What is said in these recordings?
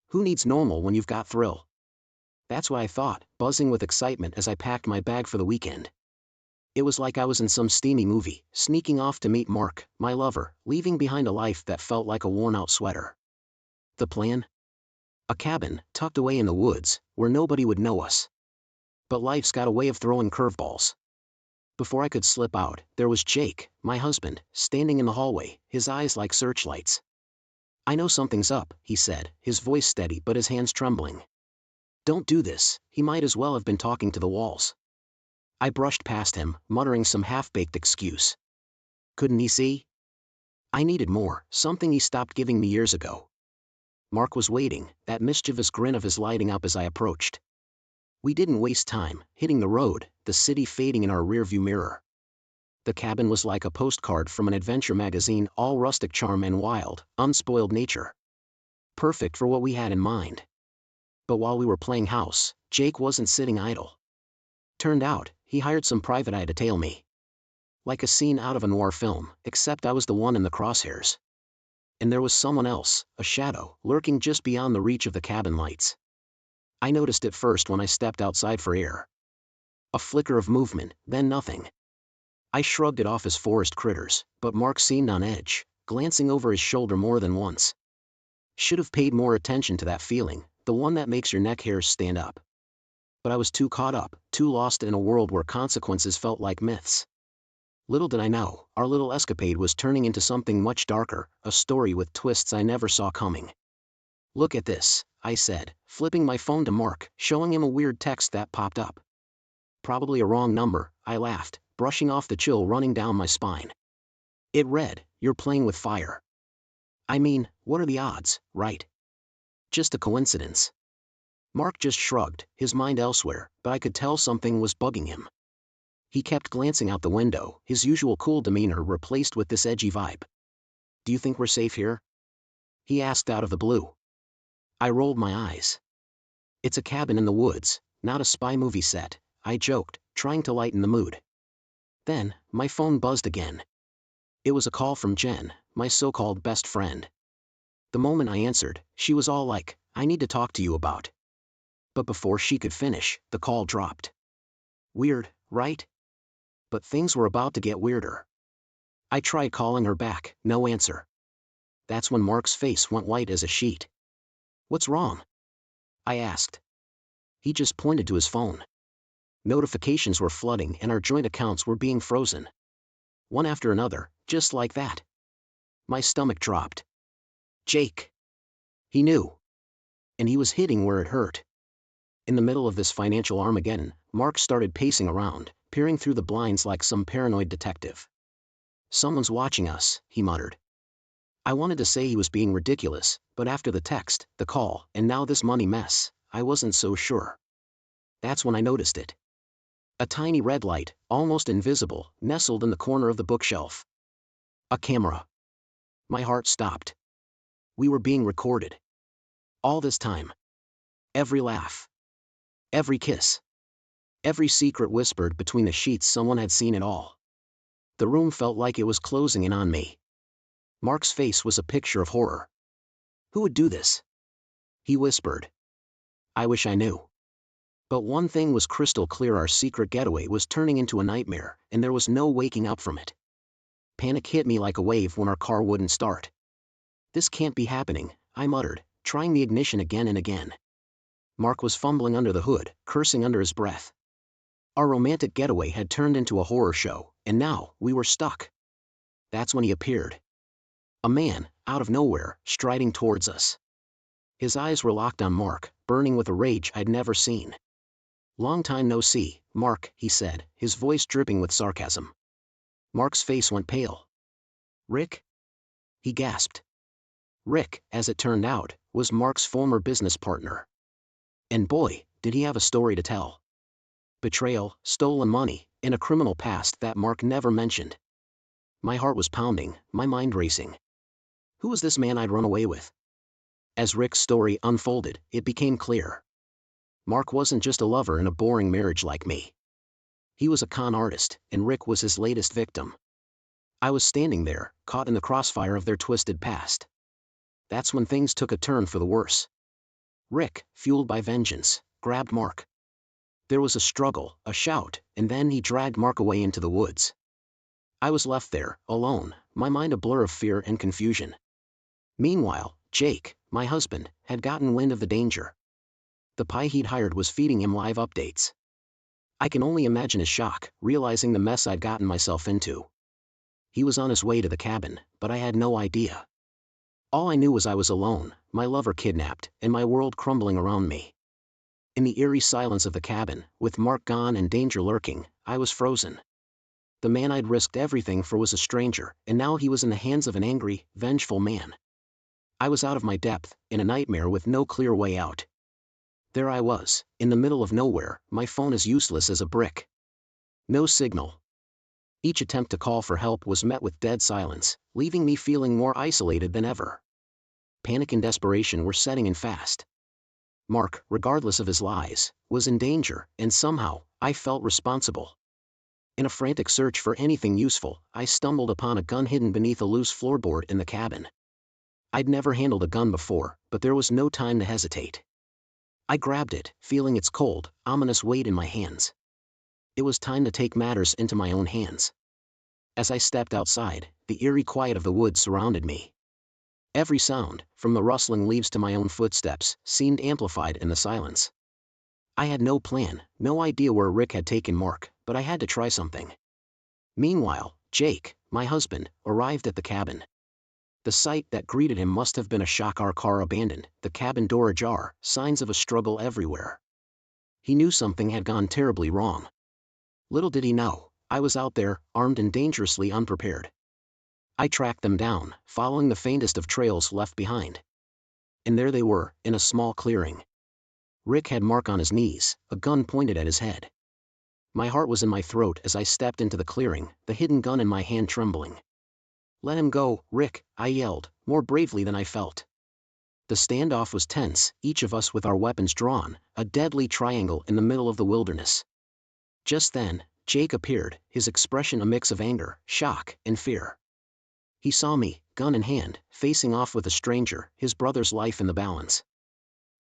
Who needs normal when you've got thrill? That's what I thought, buzzing with excitement as I packed my bag for the weekend. It was like I was in some steamy movie, sneaking off to meet Mark, my lover, leaving behind a life that felt like a worn-out sweater. The plan? A cabin, tucked away in the woods, where nobody would know us. But life's got a way of throwing curveballs. Before I could slip out, there was Jake, my husband, standing in the hallway, his eyes like searchlights. "I know something's up," he said, his voice steady but his hands trembling. "Don't do this." He might as well have been talking to the walls. I brushed past him, muttering some half-baked excuse. Couldn't he see? I needed more, something he stopped giving me years ago. Mark was waiting, that mischievous grin of his lighting up as I approached. We didn't waste time, hitting the road, the city fading in our rearview mirror. The cabin was like a postcard from an adventure magazine, all rustic charm and wild, unspoiled nature. Perfect for what we had in mind. But while we were playing house, Jake wasn't sitting idle. Turned out, he hired some private eye to tail me. Like a scene out of a noir film, except I was the one in the crosshairs. And there was someone else, a shadow, lurking just beyond the reach of the cabin lights. I noticed it first when I stepped outside for air. A flicker of movement, then nothing. I shrugged it off as forest critters, but Mark seemed on edge, glancing over his shoulder more than once. Should have paid more attention to that feeling, the one that makes your neck hairs stand up. But I was too caught up, too lost in a world where consequences felt like myths. Little did I know, our little escapade was turning into something much darker, a story with twists I never saw coming. "Look at this," I said, flipping my phone to Mark, showing him a weird text that popped up. "Probably a wrong number," I laughed, brushing off the chill running down my spine. It read, "You're playing with fire." I mean, what are the odds, right? Just a coincidence. Mark just shrugged, his mind elsewhere, but I could tell something was bugging him. He kept glancing out the window, his usual cool demeanor replaced with this edgy vibe. "Do you think we're safe here?" he asked out of the blue. I rolled my eyes. "It's a cabin in the woods, not a spy movie set," I joked, trying to lighten the mood. Then, my phone buzzed again. It was a call from Jen, my so-called best friend. The moment I answered, she was all like, "I need to talk to you about." But before she could finish, the call dropped. Weird, right? But things were about to get weirder. I tried calling her back, no answer. That's when Mark's face went white as a sheet. "What's wrong?" I asked. He just pointed to his phone. Notifications were flooding and our joint accounts were being frozen. One after another, just like that. My stomach dropped. Jake. He knew. And he was hitting where it hurt. In the middle of this financial Armageddon, Mark started pacing around, peering through the blinds like some paranoid detective. "Someone's watching us," he muttered. I wanted to say he was being ridiculous, but after the text, the call, and now this money mess, I wasn't so sure. That's when I noticed it. A tiny red light, almost invisible, nestled in the corner of the bookshelf. A camera. My heart stopped. We were being recorded. All this time. Every laugh. Every kiss. Every secret whispered between the sheets, someone had seen it all. The room felt like it was closing in on me. Mark's face was a picture of horror. "Who would do this?" he whispered. I wish I knew. But one thing was crystal clear: our secret getaway was turning into a nightmare, and there was no waking up from it. Panic hit me like a wave when our car wouldn't start. "This can't be happening," I muttered, trying the ignition again and again. Mark was fumbling under the hood, cursing under his breath. Our romantic getaway had turned into a horror show, and now, we were stuck. That's when he appeared. A man, out of nowhere, striding towards us. His eyes were locked on Mark, burning with a rage I'd never seen. "Long time no see, Mark," he said, his voice dripping with sarcasm. Mark's face went pale. "Rick?" he gasped. Rick, as it turned out, was Mark's former business partner. And boy, did he have a story to tell. Betrayal, stolen money, and a criminal past that Mark never mentioned. My heart was pounding, my mind racing. Who was this man I'd run away with? As Rick's story unfolded, it became clear. Mark wasn't just a lover in a boring marriage like me. He was a con artist, and Rick was his latest victim. I was standing there, caught in the crossfire of their twisted past. That's when things took a turn for the worse. Rick, fueled by vengeance, grabbed Mark. There was a struggle, a shout, and then he dragged Mark away into the woods. I was left there, alone, my mind a blur of fear and confusion. Meanwhile, Jake, my husband, had gotten wind of the danger. The pie he'd hired was feeding him live updates. I can only imagine his shock, realizing the mess I'd gotten myself into. He was on his way to the cabin, but I had no idea. All I knew was I was alone, my lover kidnapped, and my world crumbling around me. In the eerie silence of the cabin, with Mark gone and danger lurking, I was frozen. The man I'd risked everything for was a stranger, and now he was in the hands of an angry, vengeful man. I was out of my depth, in a nightmare with no clear way out. There I was, in the middle of nowhere, my phone as useless as a brick. No signal. Each attempt to call for help was met with dead silence, leaving me feeling more isolated than ever. Panic and desperation were setting in fast. Mark, regardless of his lies, was in danger, and somehow, I felt responsible. In a frantic search for anything useful, I stumbled upon a gun hidden beneath a loose floorboard in the cabin. I'd never handled a gun before, but there was no time to hesitate. I grabbed it, feeling its cold, ominous weight in my hands. It was time to take matters into my own hands. As I stepped outside, the eerie quiet of the woods surrounded me. Every sound, from the rustling leaves to my own footsteps, seemed amplified in the silence. I had no plan, no idea where Rick had taken Mark, but I had to try something. Meanwhile, Jake, my husband, arrived at the cabin. The sight that greeted him must have been a shock. Our car abandoned, the cabin door ajar, signs of a struggle everywhere. He knew something had gone terribly wrong. Little did he know, I was out there, armed and dangerously unprepared. I tracked them down, following the faintest of trails left behind. And there they were, in a small clearing. Rick had Mark on his knees, a gun pointed at his head. My heart was in my throat as I stepped into the clearing, the hidden gun in my hand trembling. "Let him go, Rick," I yelled, more bravely than I felt. The standoff was tense, each of us with our weapons drawn, a deadly triangle in the middle of the wilderness. Just then, Jake appeared, his expression a mix of anger, shock, and fear. He saw me, gun in hand, facing off with a stranger, his brother's life in the balance.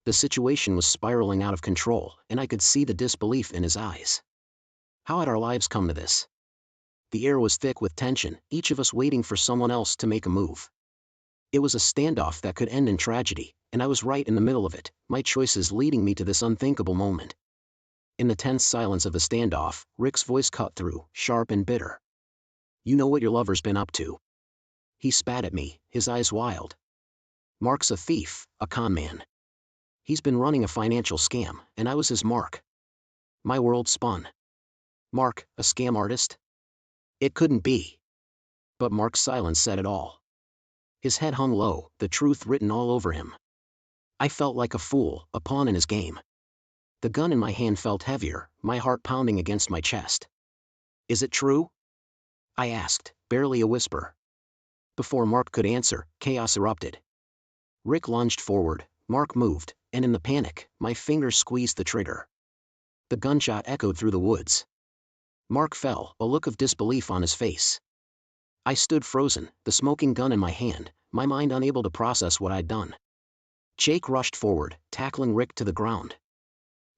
The situation was spiraling out of control, and I could see the disbelief in his eyes. How had our lives come to this? The air was thick with tension, each of us waiting for someone else to make a move. It was a standoff that could end in tragedy, and I was right in the middle of it, my choices leading me to this unthinkable moment. In the tense silence of the standoff, Rick's voice cut through, sharp and bitter. "You know what your lover's been up to." He spat at me, his eyes wild. "Mark's a thief, a con man. He's been running a financial scam, and I was his mark." My world spun. Mark, a scam artist? It couldn't be. But Mark's silence said it all. His head hung low, the truth written all over him. I felt like a fool, a pawn in his game. The gun in my hand felt heavier, my heart pounding against my chest. "Is it true?" I asked, barely a whisper. Before Mark could answer, chaos erupted. Rick lunged forward, Mark moved, and in the panic, my fingers squeezed the trigger. The gunshot echoed through the woods. Mark fell, a look of disbelief on his face. I stood frozen, the smoking gun in my hand, my mind unable to process what I'd done. Jake rushed forward, tackling Rick to the ground.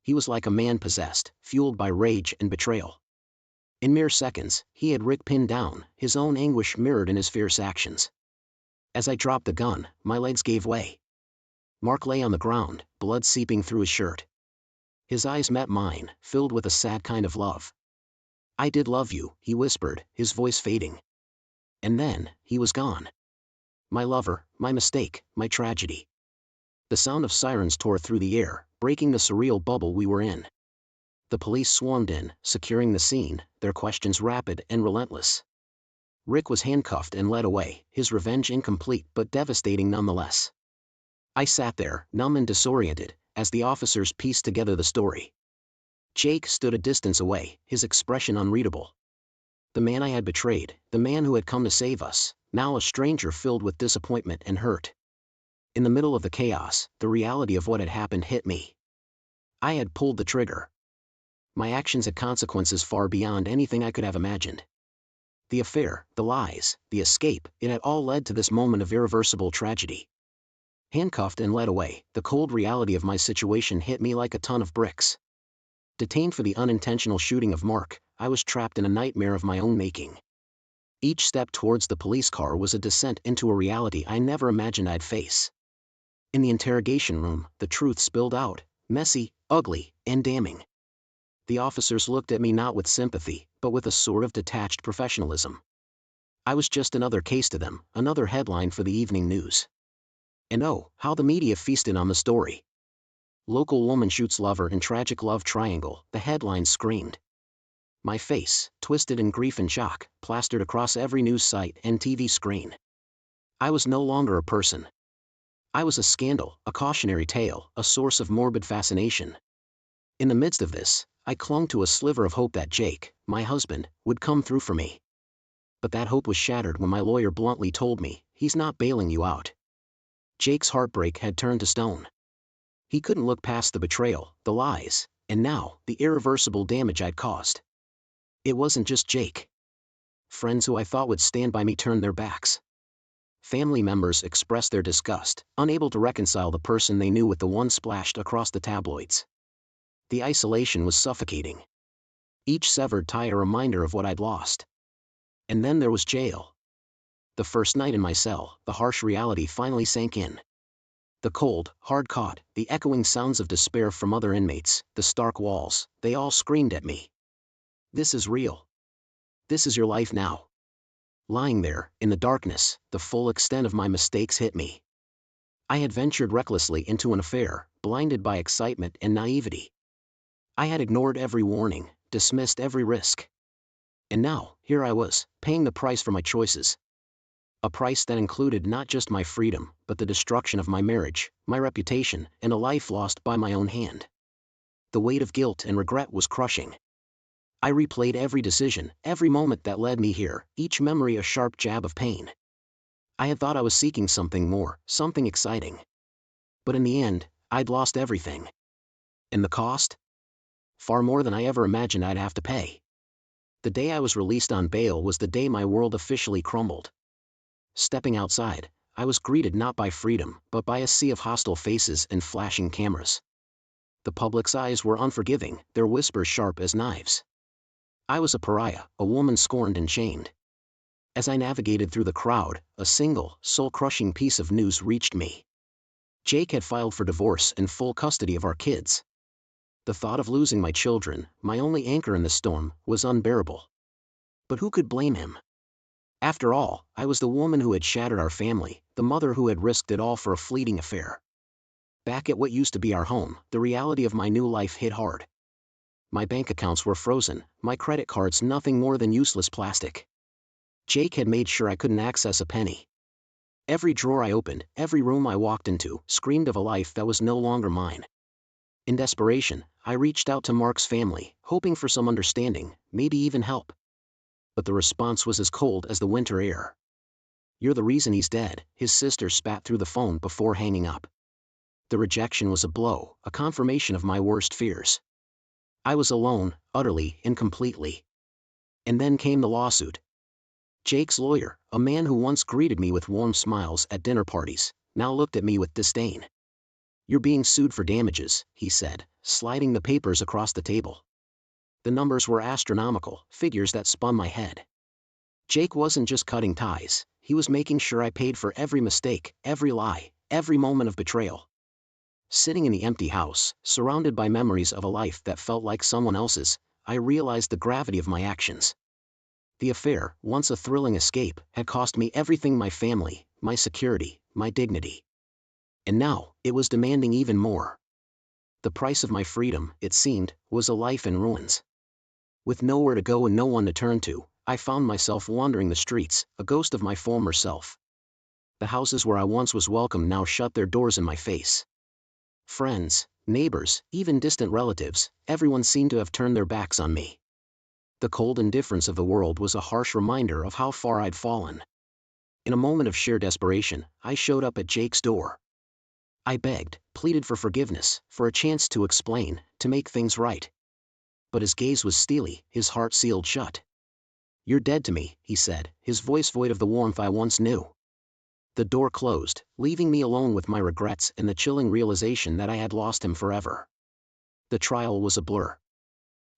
He was like a man possessed, fueled by rage and betrayal. In mere seconds, he had Rick pinned down, his own anguish mirrored in his fierce actions. As I dropped the gun, my legs gave way. Mark lay on the ground, blood seeping through his shirt. His eyes met mine, filled with a sad kind of love. "I did love you," he whispered, his voice fading. And then, he was gone. My lover, my mistake, my tragedy. The sound of sirens tore through the air, breaking the surreal bubble we were in. The police swarmed in, securing the scene, their questions rapid and relentless. Rick was handcuffed and led away, his revenge incomplete but devastating nonetheless. I sat there, numb and disoriented, as the officers pieced together the story. Jake stood a distance away, his expression unreadable. The man I had betrayed, the man who had come to save us, now a stranger filled with disappointment and hurt. In the middle of the chaos, the reality of what had happened hit me. I had pulled the trigger. My actions had consequences far beyond anything I could have imagined. The affair, the lies, the escape, it had all led to this moment of irreversible tragedy. Handcuffed and led away, the cold reality of my situation hit me like a ton of bricks. Detained for the unintentional shooting of Mark, I was trapped in a nightmare of my own making. Each step towards the police car was a descent into a reality I never imagined I'd face. In the interrogation room, the truth spilled out, messy, ugly, and damning. The officers looked at me not with sympathy, but with a sort of detached professionalism. I was just another case to them, another headline for the evening news. And oh, how the media feasted on the story. Local woman shoots lover in tragic love triangle, the headline screamed. My face, twisted in grief and shock, plastered across every news site and TV screen. I was no longer a person. I was a scandal, a cautionary tale, a source of morbid fascination. In the midst of this, I clung to a sliver of hope that Jake, my husband, would come through for me. But that hope was shattered when my lawyer bluntly told me, he's not bailing you out. Jake's heartbreak had turned to stone. He couldn't look past the betrayal, the lies, and now, the irreversible damage I'd caused. It wasn't just Jake. Friends who I thought would stand by me turned their backs. Family members expressed their disgust, unable to reconcile the person they knew with the one splashed across the tabloids. The isolation was suffocating. Each severed tie a reminder of what I'd lost. And then there was jail. The first night in my cell, the harsh reality finally sank in. The cold, hard cot, the echoing sounds of despair from other inmates, the stark walls, they all screamed at me. This is real. This is your life now. Lying there, in the darkness, the full extent of my mistakes hit me. I had ventured recklessly into an affair, blinded by excitement and naivety. I had ignored every warning, dismissed every risk. And now, here I was, paying the price for my choices. A price that included not just my freedom, but the destruction of my marriage, my reputation, and a life lost by my own hand. The weight of guilt and regret was crushing. I replayed every decision, every moment that led me here, each memory a sharp jab of pain. I had thought I was seeking something more, something exciting. But in the end, I'd lost everything. And the cost? Far more than I ever imagined I'd have to pay. The day I was released on bail was the day my world officially crumbled. Stepping outside, I was greeted not by freedom, but by a sea of hostile faces and flashing cameras. The public's eyes were unforgiving, their whispers sharp as knives. I was a pariah, a woman scorned and shamed. As I navigated through the crowd, a single, soul-crushing piece of news reached me. Jake had filed for divorce and full custody of our kids. The thought of losing my children, my only anchor in the storm, was unbearable. But who could blame him? After all, I was the woman who had shattered our family, the mother who had risked it all for a fleeting affair. Back at what used to be our home, the reality of my new life hit hard. My bank accounts were frozen, my credit cards nothing more than useless plastic. Jake had made sure I couldn't access a penny. Every drawer I opened, every room I walked into, screamed of a life that was no longer mine. In desperation, I reached out to Mark's family, hoping for some understanding, maybe even help. But the response was as cold as the winter air. "You're the reason he's dead," his sister spat through the phone before hanging up. The rejection was a blow, a confirmation of my worst fears. I was alone, utterly and completely. And then came the lawsuit. Jake's lawyer, a man who once greeted me with warm smiles at dinner parties, now looked at me with disdain. "You're being sued for damages," he said, sliding the papers across the table. The numbers were astronomical, figures that spun my head. Jake wasn't just cutting ties, he was making sure I paid for every mistake, every lie, every moment of betrayal. Sitting in the empty house, surrounded by memories of a life that felt like someone else's, I realized the gravity of my actions. The affair, once a thrilling escape, had cost me everything: my family, my security, my dignity. And now, it was demanding even more. The price of my freedom, it seemed, was a life in ruins. With nowhere to go and no one to turn to, I found myself wandering the streets, a ghost of my former self. The houses where I once was welcome now shut their doors in my face. Friends, neighbors, even distant relatives, everyone seemed to have turned their backs on me. The cold indifference of the world was a harsh reminder of how far I'd fallen. In a moment of sheer desperation, I showed up at Jake's door. I begged, pleaded for forgiveness, for a chance to explain, to make things right. But his gaze was steely, his heart sealed shut. "You're dead to me," he said, his voice void of the warmth I once knew. The door closed, leaving me alone with my regrets and the chilling realization that I had lost him forever. The trial was a blur.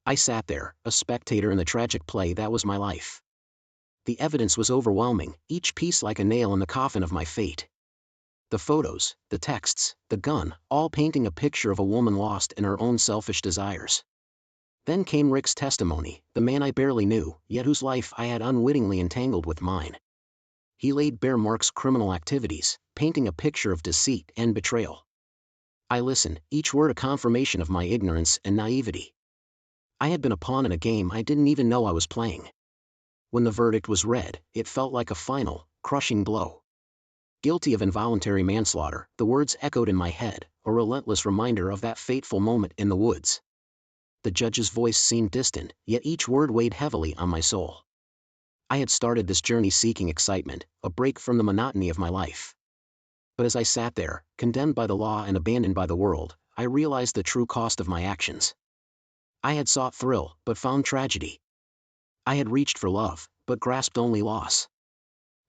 I sat there, a spectator in the tragic play that was my life. The evidence was overwhelming, each piece like a nail in the coffin of my fate. The photos, the texts, the gun, all painting a picture of a woman lost in her own selfish desires. Then came Rick's testimony, the man I barely knew, yet whose life I had unwittingly entangled with mine. He laid bare Mark's criminal activities, painting a picture of deceit and betrayal. I listened, each word a confirmation of my ignorance and naivety. I had been a pawn in a game I didn't even know I was playing. When the verdict was read, it felt like a final, crushing blow. Guilty of involuntary manslaughter, the words echoed in my head, a relentless reminder of that fateful moment in the woods. The judge's voice seemed distant, yet each word weighed heavily on my soul. I had started this journey seeking excitement, a break from the monotony of my life. But as I sat there, condemned by the law and abandoned by the world, I realized the true cost of my actions. I had sought thrill, but found tragedy. I had reached for love, but grasped only loss.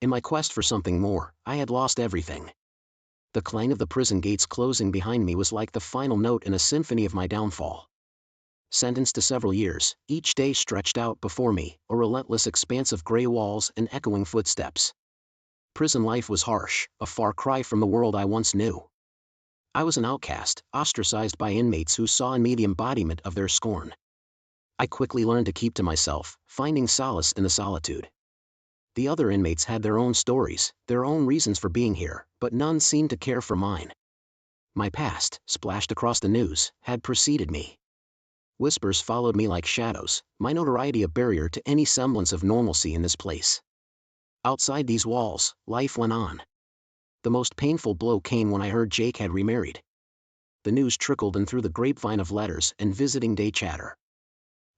In my quest for something more, I had lost everything. The clang of the prison gates closing behind me was like the final note in a symphony of my downfall. Sentenced to several years, each day stretched out before me, a relentless expanse of gray walls and echoing footsteps. Prison life was harsh, a far cry from the world I once knew. I was an outcast, ostracized by inmates who saw in me the embodiment of their scorn. I quickly learned to keep to myself, finding solace in the solitude. The other inmates had their own stories, their own reasons for being here, but none seemed to care for mine. My past, splashed across the news, had preceded me. Whispers followed me like shadows, my notoriety a barrier to any semblance of normalcy in this place. Outside these walls, life went on. The most painful blow came when I heard Jake had remarried. The news trickled in through the grapevine of letters and visiting day chatter.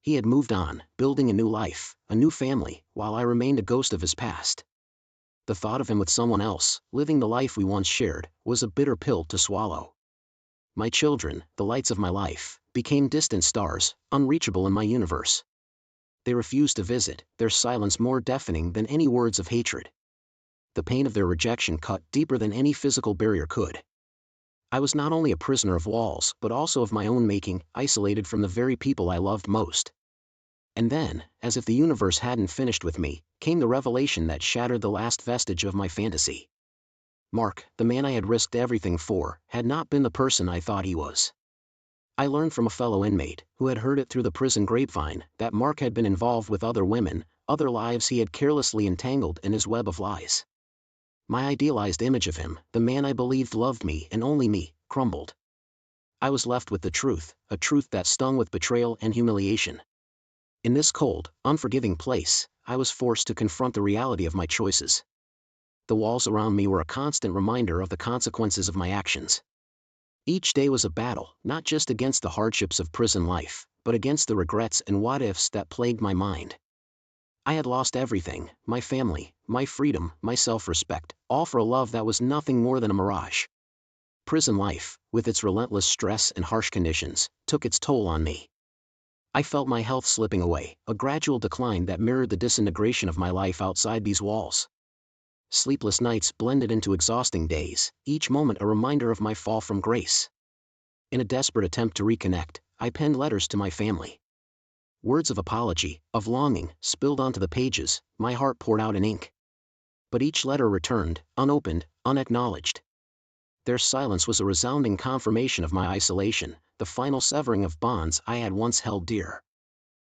He had moved on, building a new life, a new family, while I remained a ghost of his past. The thought of him with someone else, living the life we once shared, was a bitter pill to swallow. My children, the lights of my life, became distant stars, unreachable in my universe. They refused to visit, their silence more deafening than any words of hatred. The pain of their rejection cut deeper than any physical barrier could. I was not only a prisoner of walls, but also of my own making, isolated from the very people I loved most. And then, as if the universe hadn't finished with me, came the revelation that shattered the last vestige of my fantasy. Mark, the man I had risked everything for, had not been the person I thought he was. I learned from a fellow inmate, who had heard it through the prison grapevine, that Mark had been involved with other women, other lives he had carelessly entangled in his web of lies. My idealized image of him, the man I believed loved me and only me, crumbled. I was left with the truth, a truth that stung with betrayal and humiliation. In this cold, unforgiving place, I was forced to confront the reality of my choices. The walls around me were a constant reminder of the consequences of my actions. Each day was a battle, not just against the hardships of prison life, but against the regrets and what-ifs that plagued my mind. I had lost everything, my family, my freedom, my self-respect, all for a love that was nothing more than a mirage. Prison life, with its relentless stress and harsh conditions, took its toll on me. I felt my health slipping away, a gradual decline that mirrored the disintegration of my life outside these walls. Sleepless nights blended into exhausting days, each moment a reminder of my fall from grace. In a desperate attempt to reconnect, I penned letters to my family. Words of apology, of longing, spilled onto the pages, my heart poured out in ink. But each letter returned, unopened, unacknowledged. Their silence was a resounding confirmation of my isolation, the final severing of bonds I had once held dear.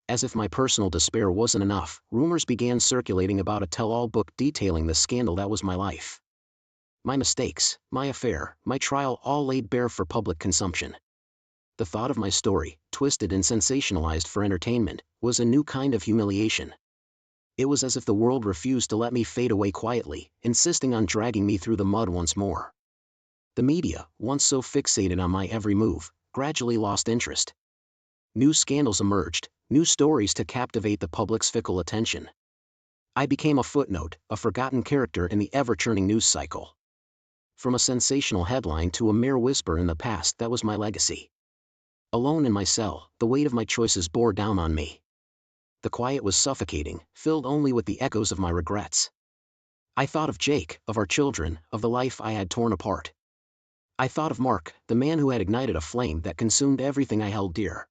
As if my personal despair wasn't enough, rumors began circulating about a tell-all book detailing the scandal that was my life. My mistakes, my affair, my trial all laid bare for public consumption. The thought of my story, twisted and sensationalized for entertainment, was a new kind of humiliation. It was as if the world refused to let me fade away quietly, insisting on dragging me through the mud once more. The media, once so fixated on my every move, gradually lost interest. New scandals emerged, new stories to captivate the public's fickle attention. I became a footnote, a forgotten character in the ever-churning news cycle. From a sensational headline to a mere whisper in the past, that was my legacy. Alone in my cell, the weight of my choices bore down on me. The quiet was suffocating, filled only with the echoes of my regrets. I thought of Jake, of our children, of the life I had torn apart. I thought of Mark, the man who had ignited a flame that consumed everything I held dear.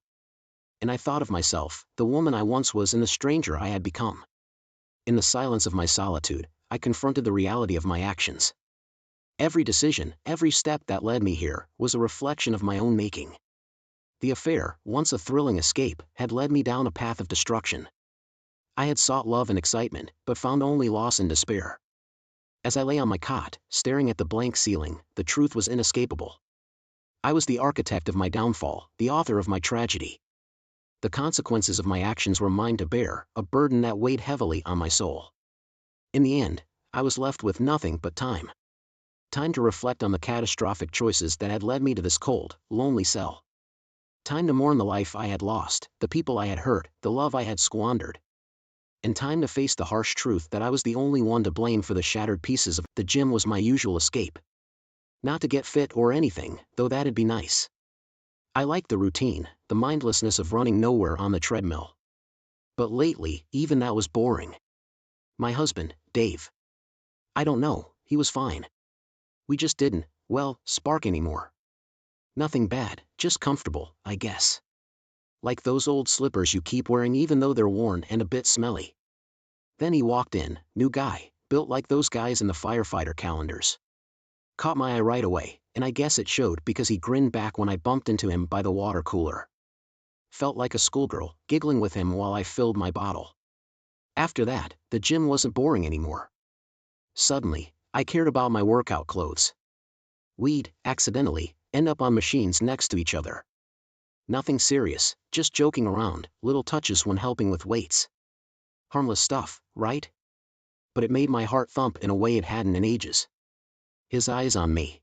And I thought of myself, the woman I once was and the stranger I had become. In the silence of my solitude, I confronted the reality of my actions. Every decision, every step that led me here, was a reflection of my own making. The affair, once a thrilling escape, had led me down a path of destruction. I had sought love and excitement, but found only loss and despair. As I lay on my cot, staring at the blank ceiling, the truth was inescapable. I was the architect of my downfall, the author of my tragedy. The consequences of my actions were mine to bear, a burden that weighed heavily on my soul. In the end, I was left with nothing but time. Time to reflect on the catastrophic choices that had led me to this cold, lonely cell. Time to mourn the life I had lost, the people I had hurt, the love I had squandered. And time to face the harsh truth that I was the only one to blame for the shattered pieces of the gym was my usual escape. Not to get fit or anything, though that'd be nice. I liked the routine, the mindlessness of running nowhere on the treadmill. But lately, even that was boring. My husband, Dave. I don't know, he was fine. We just didn't, well, spark anymore. Nothing bad, just comfortable, I guess. Like those old slippers you keep wearing even though they're worn and a bit smelly. Then he walked in, new guy, built like those guys in the firefighter calendars. Caught my eye right away, and I guess it showed because he grinned back when I bumped into him by the water cooler. Felt like a schoolgirl, giggling with him while I filled my bottle. After that, the gym wasn't boring anymore. Suddenly, I cared about my workout clothes. We'd, accidentally, end up on machines next to each other. Nothing serious, just joking around, little touches when helping with weights. Harmless stuff, right? But it made my heart thump in a way it hadn't in ages. His eyes on me.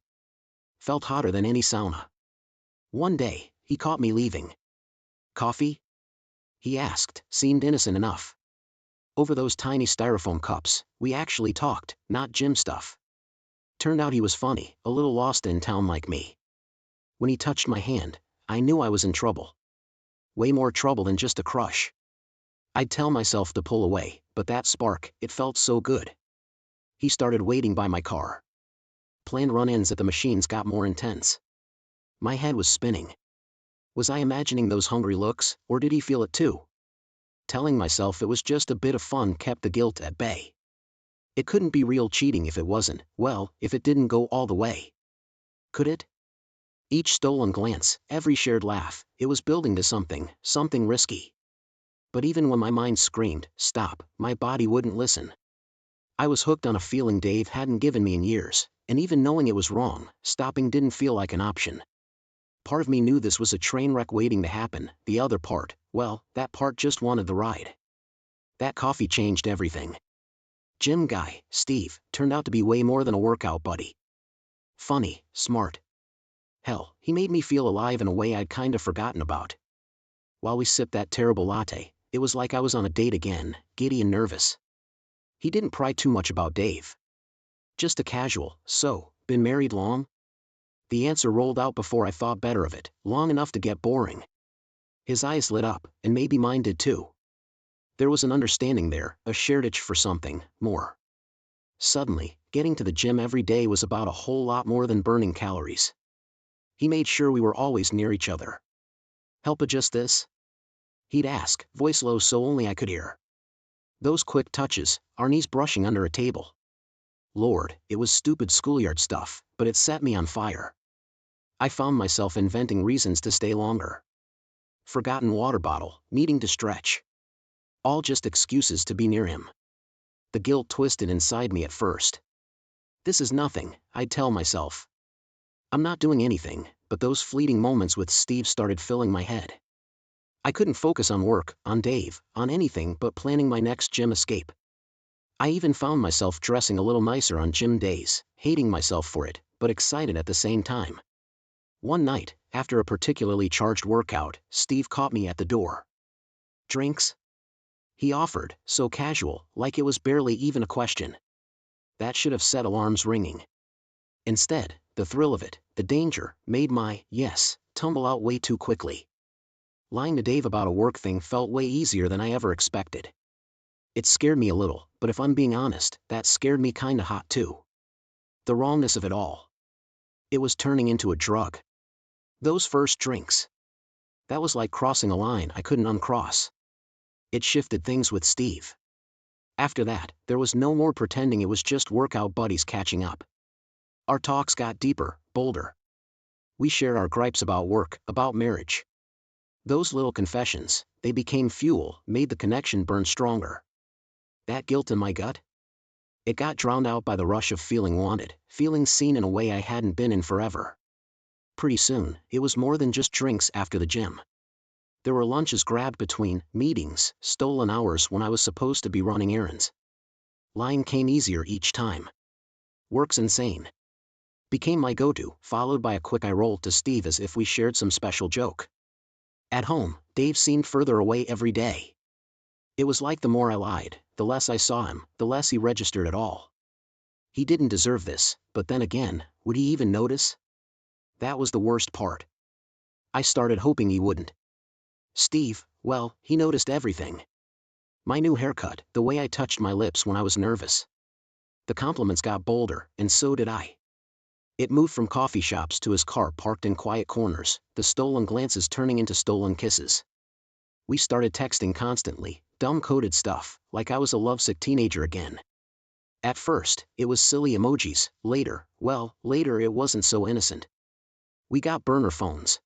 Felt hotter than any sauna. One day, he caught me leaving. Coffee? He asked, seemed innocent enough. Over those tiny styrofoam cups, we actually talked, not gym stuff. Turned out he was funny, a little lost in town like me. When he touched my hand, I knew I was in trouble. Way more trouble than just a crush. I'd tell myself to pull away, but that spark, it felt so good. He started waiting by my car. Planned run-ins at the machines got more intense. My head was spinning. Was I imagining those hungry looks, or did he feel it too? Telling myself it was just a bit of fun kept the guilt at bay. It couldn't be real cheating if it wasn't, well, if it didn't go all the way. Could it? Each stolen glance, every shared laugh, it was building to something risky. But even when my mind screamed, stop, my body wouldn't listen. I was hooked on a feeling Dave hadn't given me in years, and even knowing it was wrong, stopping didn't feel like an option. Part of me knew this was a train wreck waiting to happen, the other part, well, that part just wanted the ride. That coffee changed everything. Gym guy, Steve, turned out to be way more than a workout buddy. Funny, smart. Hell, he made me feel alive in a way I'd kinda forgotten about. While we sipped that terrible latte, it was like I was on a date again, giddy and nervous. He didn't pry too much about Dave. Just a casual, so, been married long? The answer rolled out before I thought better of it, long enough to get boring. His eyes lit up, and maybe mine did too. There was an understanding there, a shared itch for something more. Suddenly, getting to the gym every day was about a whole lot more than burning calories. He made sure we were always near each other. Help adjust this? He'd ask, voice low so only I could hear. Those quick touches, our knees brushing under a table. Lord, it was stupid schoolyard stuff, but it set me on fire. I found myself inventing reasons to stay longer. Forgotten water bottle, needing to stretch. All just excuses to be near him. The guilt twisted inside me at first. This is nothing, I'd tell myself. I'm not doing anything, but those fleeting moments with Steve started filling my head. I couldn't focus on work, on Dave, on anything but planning my next gym escape. I even found myself dressing a little nicer on gym days, hating myself for it, but excited at the same time. One night, after a particularly charged workout, Steve caught me at the door. Drinks? He offered, so casual, like it was barely even a question. That should have set alarms ringing. Instead, the thrill of it, the danger, made my yes tumble out way too quickly. Lying to Dave about a work thing felt way easier than I ever expected. It scared me a little, but if I'm being honest, that scared me kinda hot too. The wrongness of it all. It was turning into a drug. Those first drinks. That was like crossing a line I couldn't uncross. It shifted things with Steve. After that, there was no more pretending it was just workout buddies catching up. Our talks got deeper, bolder. We shared our gripes about work, about marriage. Those little confessions, they became fuel, made the connection burn stronger. That guilt in my gut? It got drowned out by the rush of feeling wanted, feeling seen in a way I hadn't been in forever. Pretty soon, it was more than just drinks after the gym. There were lunches grabbed between meetings, stolen hours when I was supposed to be running errands. Lying came easier each time. Work's insane became my go-to, followed by a quick eye roll to Steve as if we shared some special joke. At home, Dave seemed further away every day. It was like the more I lied, the less I saw him, the less he registered at all. He didn't deserve this, but then again, would he even notice? That was the worst part. I started hoping he wouldn't. Steve, well, he noticed everything. My new haircut, the way I touched my lips when I was nervous. The compliments got bolder, and so did I. It moved from coffee shops to his car parked in quiet corners, the stolen glances turning into stolen kisses. We started texting constantly, dumb-coded stuff, like I was a lovesick teenager again. At first, it was silly emojis, later it wasn't so innocent. We got burner phones.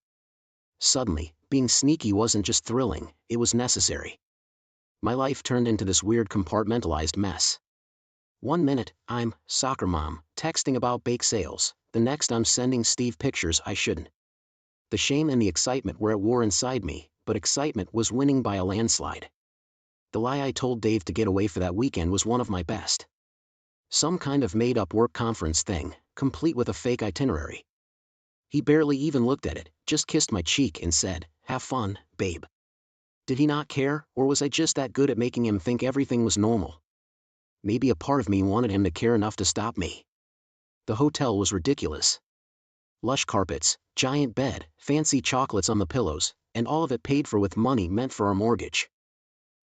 Suddenly, being sneaky wasn't just thrilling, it was necessary. My life turned into this weird compartmentalized mess. One minute, I'm soccer mom, texting about bake sales, the next I'm sending Steve pictures I shouldn't. The shame and the excitement were at war inside me, but excitement was winning by a landslide. The lie I told Dave to get away for that weekend was one of my best. Some kind of made-up work conference thing, complete with a fake itinerary. He barely even looked at it, just kissed my cheek and said, "Have fun, babe." Did he not care, or was I just that good at making him think everything was normal? Maybe a part of me wanted him to care enough to stop me. The hotel was ridiculous. Lush carpets, giant bed, fancy chocolates on the pillows, and all of it paid for with money meant for our mortgage.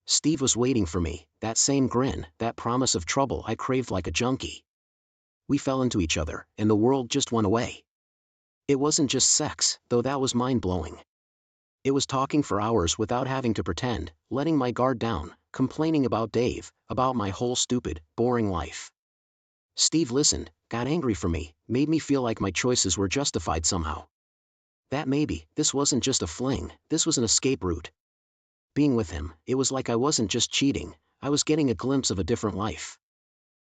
Steve was waiting for me, that same grin, that promise of trouble I craved like a junkie. We fell into each other, and the world just went away. It wasn't just sex, though that was mind-blowing. It was talking for hours without having to pretend, letting my guard down, complaining about Dave, about my whole stupid, boring life. Steve listened, got angry for me, made me feel like my choices were justified somehow. That maybe, this wasn't just a fling, this was an escape route. Being with him, it was like I wasn't just cheating, I was getting a glimpse of a different life.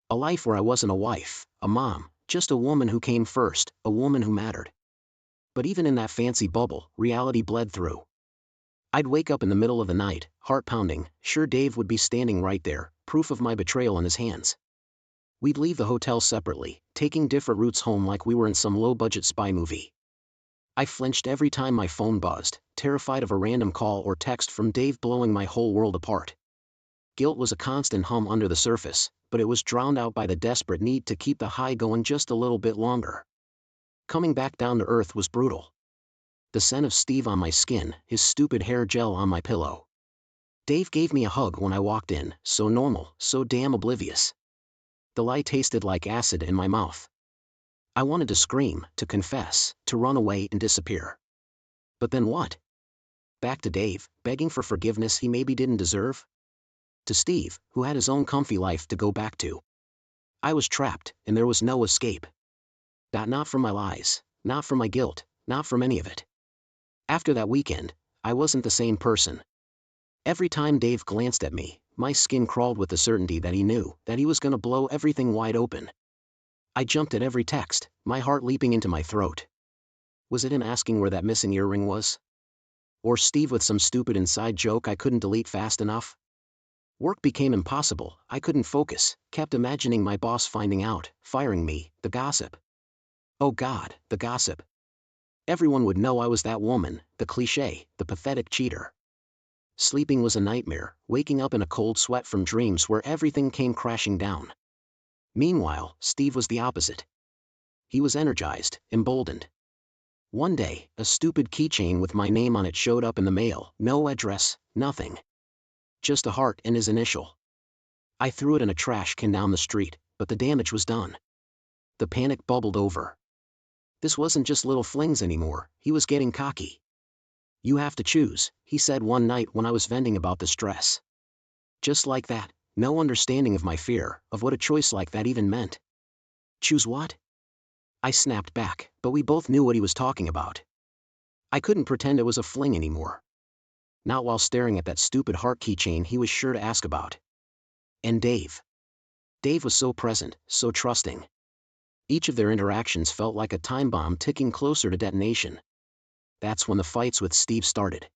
A life where I wasn't a wife, a mom, just a woman who came first, a woman who mattered. But even in that fancy bubble, reality bled through. I'd wake up in the middle of the night, heart pounding, sure Dave would be standing right there, proof of my betrayal in his hands. We'd leave the hotel separately, taking different routes home like we were in some low-budget spy movie. I flinched every time my phone buzzed, terrified of a random call or text from Dave blowing my whole world apart. Guilt was a constant hum under the surface, but it was drowned out by the desperate need to keep the high going just a little bit longer. Coming back down to earth was brutal. The scent of Steve on my skin, his stupid hair gel on my pillow. Dave gave me a hug when I walked in, so normal, so damn oblivious. The lie tasted like acid in my mouth. I wanted to scream, to confess, to run away and disappear. But then what? Back to Dave, begging for forgiveness he maybe didn't deserve? To Steve, who had his own comfy life to go back to. I was trapped, and there was no escape. Not from my lies, not from my guilt, not from any of it. After that weekend, I wasn't the same person. Every time Dave glanced at me, my skin crawled with the certainty that he knew, that he was gonna blow everything wide open. I jumped at every text, my heart leaping into my throat. Was it him asking where that missing earring was? Or Steve with some stupid inside joke I couldn't delete fast enough? Work became impossible, I couldn't focus, kept imagining my boss finding out, firing me, the gossip. Oh God, the gossip. Everyone would know I was that woman, the cliché, the pathetic cheater. Sleeping was a nightmare, waking up in a cold sweat from dreams where everything came crashing down. Meanwhile, Steve was the opposite. He was energized, emboldened. One day, a stupid keychain with my name on it showed up in the mail, no address, nothing. Just a heart and his initial. I threw it in a trash can down the street, but the damage was done. The panic bubbled over. This wasn't just little flings anymore, he was getting cocky. "You have to choose," he said one night when I was venting about the stress. Just like that, no understanding of my fear, of what a choice like that even meant. "Choose what?" I snapped back, but we both knew what he was talking about. I couldn't pretend it was a fling anymore. Not while staring at that stupid heart keychain he was sure to ask about. And Dave. Dave was so present, so trusting. Each of their interactions felt like a time bomb ticking closer to detonation. That's when the fights with Steve started.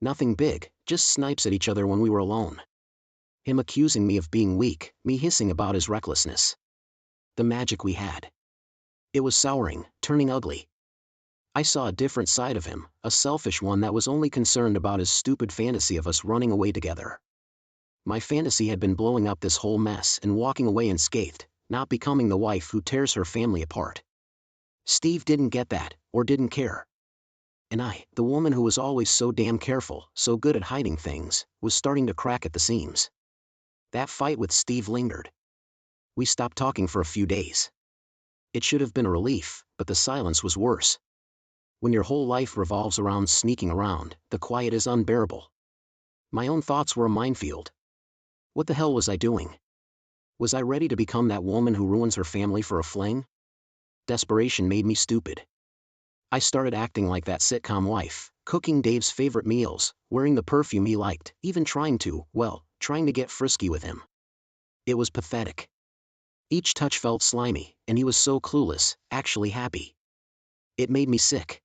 Nothing big, just snipes at each other when we were alone. Him accusing me of being weak, me hissing about his recklessness. The magic we had. It was souring, turning ugly. I saw a different side of him, a selfish one that was only concerned about his stupid fantasy of us running away together. My fantasy had been blowing up this whole mess and walking away unscathed, not becoming the wife who tears her family apart. Steve didn't get that, or didn't care. And I, the woman who was always so damn careful, so good at hiding things, was starting to crack at the seams. That fight with Steve lingered. We stopped talking for a few days. It should have been a relief, but the silence was worse. When your whole life revolves around sneaking around, the quiet is unbearable. My own thoughts were a minefield. What the hell was I doing? Was I ready to become that woman who ruins her family for a fling? Desperation made me stupid. I started acting like that sitcom wife, cooking Dave's favorite meals, wearing the perfume he liked, even trying to get frisky with him. It was pathetic. Each touch felt slimy, and he was so clueless, actually happy. It made me sick.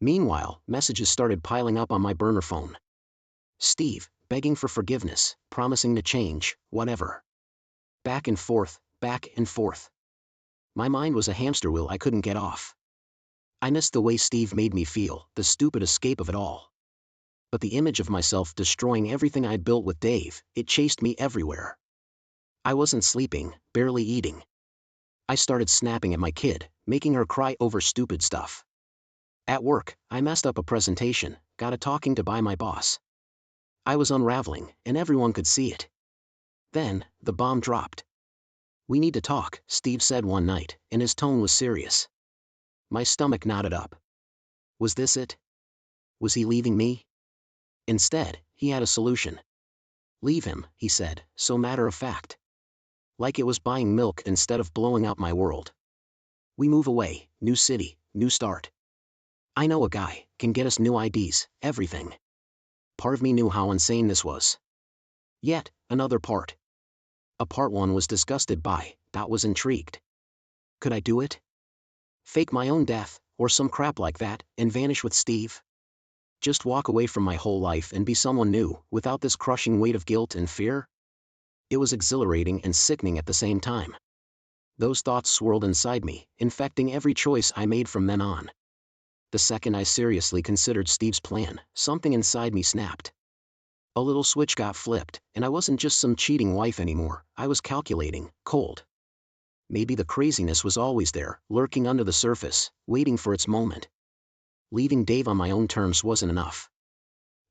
Meanwhile, messages started piling up on my burner phone. Steve, begging for forgiveness, promising to change, whatever. Back and forth, back and forth. My mind was a hamster wheel I couldn't get off. I missed the way Steve made me feel, the stupid escape of it all. But the image of myself destroying everything I'd built with Dave, it chased me everywhere. I wasn't sleeping, barely eating. I started snapping at my kid, making her cry over stupid stuff. At work, I messed up a presentation, got a talking to by my boss. I was unraveling, and everyone could see it. Then, the bomb dropped. "We need to talk," Steve said one night, and his tone was serious. My stomach knotted up. Was this it? Was he leaving me? Instead, he had a solution. "Leave him," he said, so matter of fact. Like it was buying milk instead of blowing up my world. "We move away, new city, new start. I know a guy, can get us new IDs, everything." Part of me knew how insane this was. Yet, another part. A part one was disgusted by, that was intrigued. Could I do it? Fake my own death, or some crap like that, and vanish with Steve? Just walk away from my whole life and be someone new, without this crushing weight of guilt and fear? It was exhilarating and sickening at the same time. Those thoughts swirled inside me, infecting every choice I made from then on. The second I seriously considered Steve's plan, something inside me snapped. A little switch got flipped, and I wasn't just some cheating wife anymore, I was calculating, cold. Maybe the craziness was always there, lurking under the surface, waiting for its moment. Leaving Dave on my own terms wasn't enough.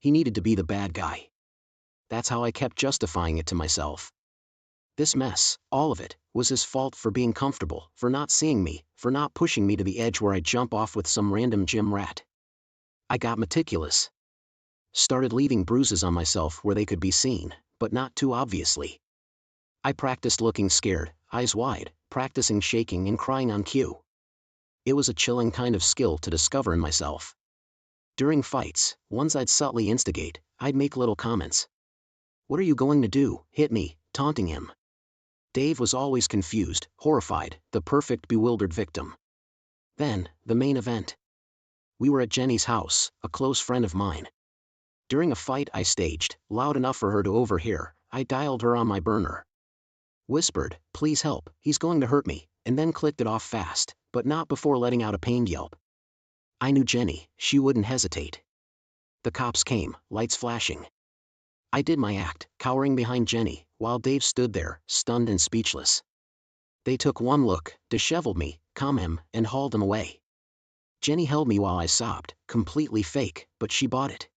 He needed to be the bad guy. That's how I kept justifying it to myself. This mess, all of it, was his fault for being comfortable, for not seeing me, for not pushing me to the edge where I'd jump off with some random gym rat. I got meticulous. Started leaving bruises on myself where they could be seen, but not too obviously. I practiced looking scared, eyes wide, practicing shaking and crying on cue. It was a chilling kind of skill to discover in myself. During fights, ones I'd subtly instigate, I'd make little comments. "What are you going to do? Hit me," taunting him. Dave was always confused, horrified, the perfect bewildered victim. Then, the main event. We were at Jenny's house, a close friend of mine. During a fight I staged, loud enough for her to overhear, I dialed her on my burner. Whispered, "Please help, he's going to hurt me," and then clicked it off fast, but not before letting out a pained yelp. I knew Jenny, she wouldn't hesitate. The cops came, lights flashing. I did my act, cowering behind Jenny, while Dave stood there, stunned and speechless. They took one look, disheveled me, calmed him, and hauled him away. Jenny held me while I sobbed, completely fake, but she bought it.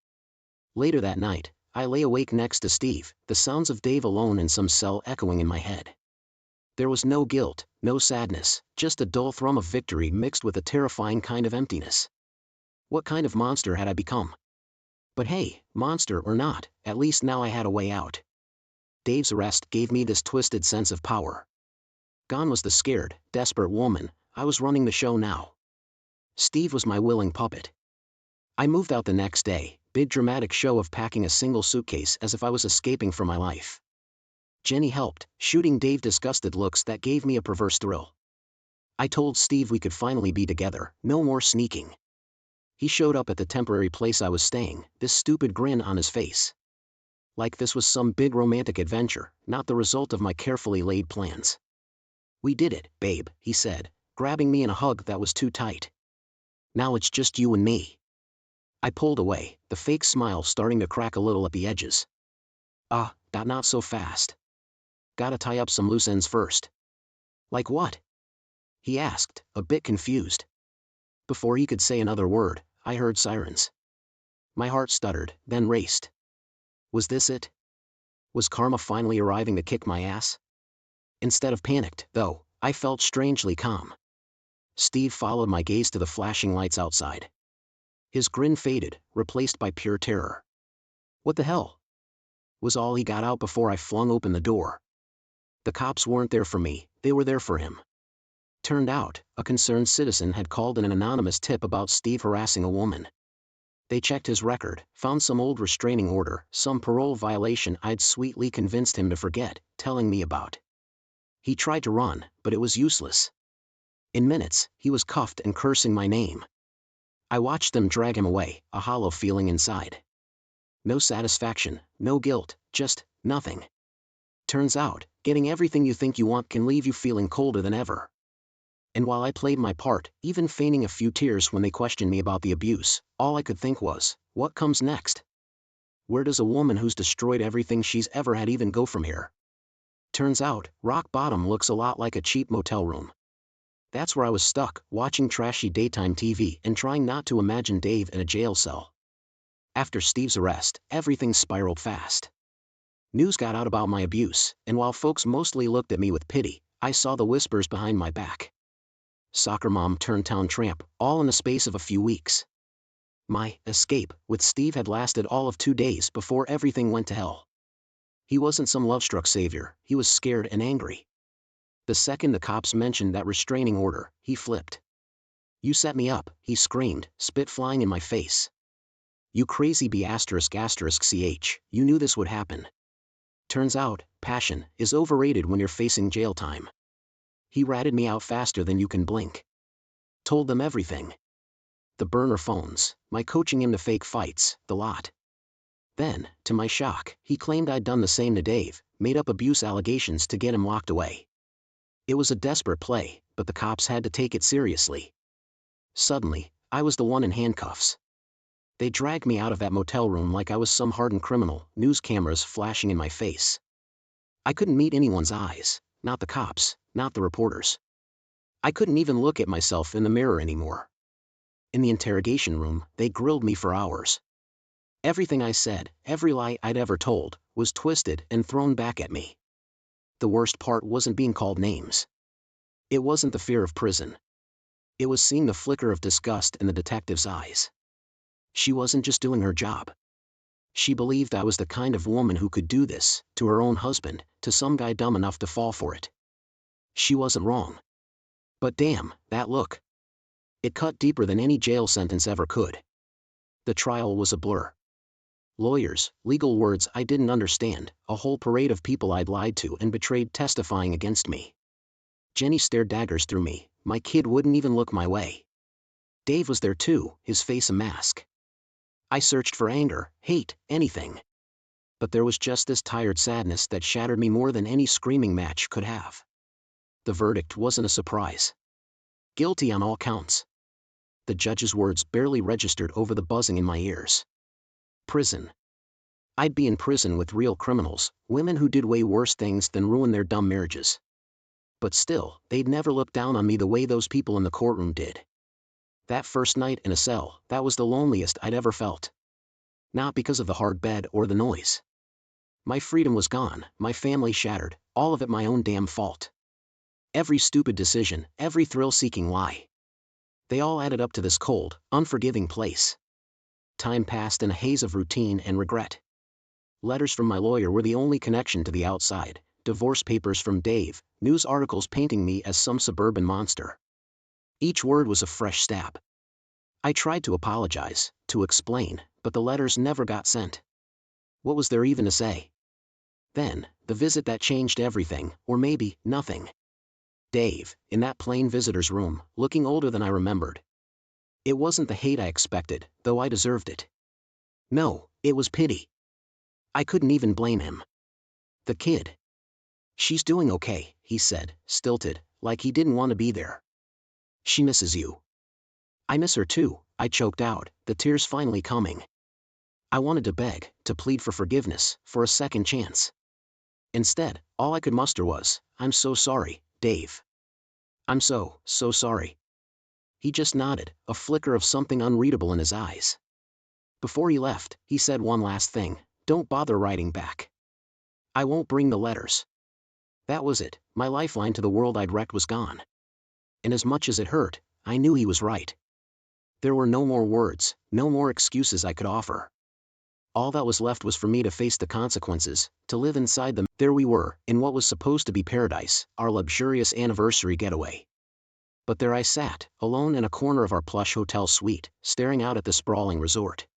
Later that night, I lay awake next to Steve, the sounds of Dave alone in some cell echoing in my head. There was no guilt, no sadness, just a dull thrum of victory mixed with a terrifying kind of emptiness. What kind of monster had I become? But hey, monster or not, at least now I had a way out. Dave's arrest gave me this twisted sense of power. Gone was the scared, desperate woman, I was running the show now. Steve was my willing puppet. I moved out the next day, big dramatic show of packing a single suitcase as if I was escaping from my life. Jenny helped, shooting Dave disgusted looks that gave me a perverse thrill. I told Steve we could finally be together, no more sneaking. He showed up at the temporary place I was staying, this stupid grin on his face. Like this was some big romantic adventure, not the result of my carefully laid plans. We did it, babe, he said, grabbing me in a hug that was too tight. Now it's just you and me. I pulled away, the fake smile starting to crack a little at the edges. Not so fast. Gotta tie up some loose ends first. Like what? He asked, a bit confused. Before he could say another word, I heard sirens. My heart stuttered, then raced. Was this it? Was karma finally arriving to kick my ass? Instead of panicked, though, I felt strangely calm. Steve followed my gaze to the flashing lights outside. His grin faded, replaced by pure terror. What the hell? Was all he got out before I flung open the door. The cops weren't there for me, they were there for him. Turned out, a concerned citizen had called in an anonymous tip about Steve harassing a woman. They checked his record, found some old restraining order, some parole violation I'd sweetly convinced him to forget, telling me about. He tried to run, but it was useless. In minutes, he was cuffed and cursing my name. I watched them drag him away, a hollow feeling inside. No satisfaction, no guilt, just nothing. Turns out, getting everything you think you want can leave you feeling colder than ever. And while I played my part, even feigning a few tears when they questioned me about the abuse, all I could think was, what comes next? Where does a woman who's destroyed everything she's ever had even go from here? Turns out, rock bottom looks a lot like a cheap motel room. That's where I was stuck, watching trashy daytime TV and trying not to imagine Dave in a jail cell. After Steve's arrest, everything spiraled fast. News got out about my abuse, and while folks mostly looked at me with pity, I saw the whispers behind my back. Soccer mom turned town tramp, all in the space of a few weeks. My escape with Steve had lasted all of 2 days before everything went to hell. He wasn't some love-struck savior, he was scared and angry. The second the cops mentioned that restraining order, he flipped. You set me up, he screamed, spit flying in my face. You crazy ***ch, you knew this would happen. Turns out, passion is overrated when you're facing jail time. He ratted me out faster than you can blink. Told them everything. The burner phones, my coaching him to fake fights, the lot. Then, to my shock, he claimed I'd done the same to Dave, made up abuse allegations to get him locked away. It was a desperate play, but the cops had to take it seriously. Suddenly, I was the one in handcuffs. They dragged me out of that motel room like I was some hardened criminal, news cameras flashing in my face. I couldn't meet anyone's eyes, not the cops, not the reporters. I couldn't even look at myself in the mirror anymore. In the interrogation room, they grilled me for hours. Everything I said, every lie I'd ever told, was twisted and thrown back at me. The worst part wasn't being called names. It wasn't the fear of prison. It was seeing the flicker of disgust in the detective's eyes. She wasn't just doing her job. She believed I was the kind of woman who could do this, to her own husband, to some guy dumb enough to fall for it. She wasn't wrong. But damn, that look. It cut deeper than any jail sentence ever could. The trial was a blur. Lawyers, legal words I didn't understand, a whole parade of people I'd lied to and betrayed testifying against me. Jenny stared daggers through me, my kid wouldn't even look my way. Dave was there too, his face a mask. I searched for anger, hate, anything. But there was just this tired sadness that shattered me more than any screaming match could have. The verdict wasn't a surprise. Guilty on all counts. The judge's words barely registered over the buzzing in my ears. Prison. I'd be in prison with real criminals, women who did way worse things than ruin their dumb marriages. But still, they'd never look down on me the way those people in the courtroom did. That first night in a cell, that was the loneliest I'd ever felt. Not because of the hard bed or the noise. My freedom was gone, my family shattered, all of it my own damn fault. Every stupid decision, every thrill-seeking lie. They all added up to this cold, unforgiving place. Time passed in a haze of routine and regret. Letters from my lawyer were the only connection to the outside, divorce papers from Dave, news articles painting me as some suburban monster. Each word was a fresh stab. I tried to apologize, to explain, but the letters never got sent. What was there even to say? Then, the visit that changed everything, or maybe, nothing. Dave, in that plain visitor's room, looking older than I remembered. It wasn't the hate I expected, though I deserved it. No, it was pity. I couldn't even blame him. The kid. She's doing okay, he said, stilted, like he didn't want to be there. She misses you. I miss her too, I choked out, the tears finally coming. I wanted to beg, to plead for forgiveness, for a second chance. Instead, all I could muster was, I'm so sorry, Dave. I'm so sorry. He just nodded, a flicker of something unreadable in his eyes. Before he left, he said one last thing, don't bother writing back. I won't bring the letters. That was it, my lifeline to the world I'd wrecked was gone. And as much as it hurt, I knew he was right. There were no more words, no more excuses I could offer. All that was left was for me to face the consequences, to live inside them. There we were, in what was supposed to be paradise, our luxurious anniversary getaway. But there I sat, alone in a corner of our plush hotel suite, staring out at the sprawling resort.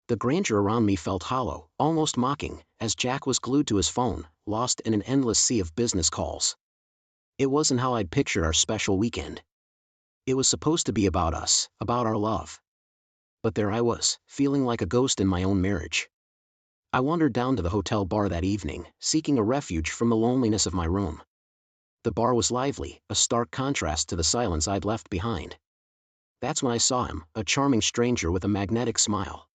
The grandeur around me felt hollow, almost mocking, as Jack was glued to his phone, lost in an endless sea of business calls. It wasn't how I'd pictured our special weekend. It was supposed to be about us, about our love. But there I was, feeling like a ghost in my own marriage. I wandered down to the hotel bar that evening, seeking a refuge from the loneliness of my room. The bar was lively, a stark contrast to the silence I'd left behind. That's when I saw him, a charming stranger with a magnetic smile.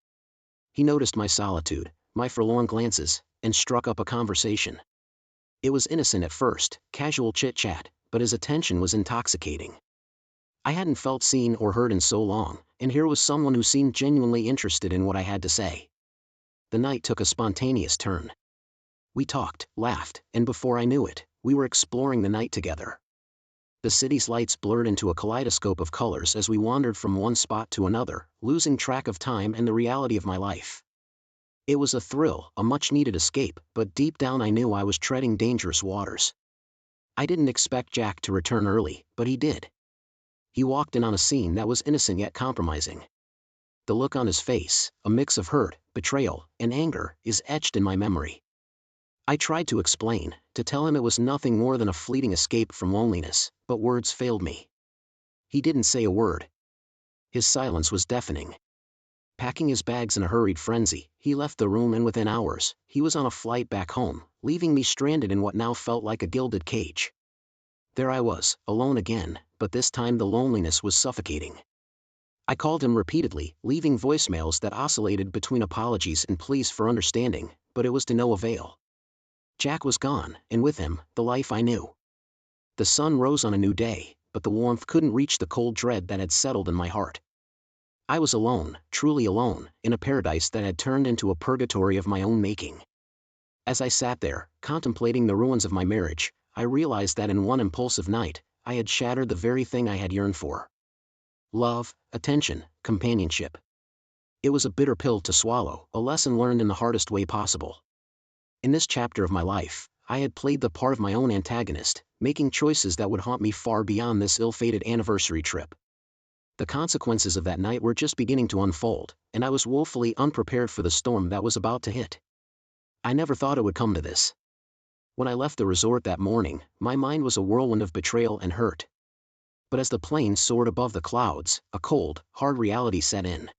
He noticed my solitude, my forlorn glances, and struck up a conversation. It was innocent at first, casual chit-chat, but his attention was intoxicating. I hadn't felt seen or heard in so long, and here was someone who seemed genuinely interested in what I had to say. The night took a spontaneous turn. We talked, laughed, and before I knew it, we were exploring the night together. The city's lights blurred into a kaleidoscope of colors as we wandered from one spot to another, losing track of time and the reality of my life. It was a thrill, a much-needed escape, but deep down I knew I was treading dangerous waters. I didn't expect Jack to return early, but he did. He walked in on a scene that was innocent yet compromising. The look on his face, a mix of hurt, betrayal, and anger, is etched in my memory. I tried to explain, to tell him it was nothing more than a fleeting escape from loneliness, but words failed me. He didn't say a word. His silence was deafening. Packing his bags in a hurried frenzy, he left the room and within hours, he was on a flight back home, leaving me stranded in what now felt like a gilded cage. There I was, alone again, but this time the loneliness was suffocating. I called him repeatedly, leaving voicemails that oscillated between apologies and pleas for understanding, but it was to no avail. Jack was gone, and with him, the life I knew. The sun rose on a new day, but the warmth couldn't reach the cold dread that had settled in my heart. I was alone, truly alone, in a paradise that had turned into a purgatory of my own making. As I sat there, contemplating the ruins of my marriage, I realized that in one impulsive night, I had shattered the very thing I had yearned for. Love, attention, companionship. It was a bitter pill to swallow, a lesson learned in the hardest way possible. In this chapter of my life, I had played the part of my own antagonist, making choices that would haunt me far beyond this ill-fated anniversary trip. The consequences of that night were just beginning to unfold, and I was woefully unprepared for the storm that was about to hit. I never thought it would come to this. When I left the resort that morning, my mind was a whirlwind of betrayal and hurt. But as the plane soared above the clouds, a cold, hard reality set in.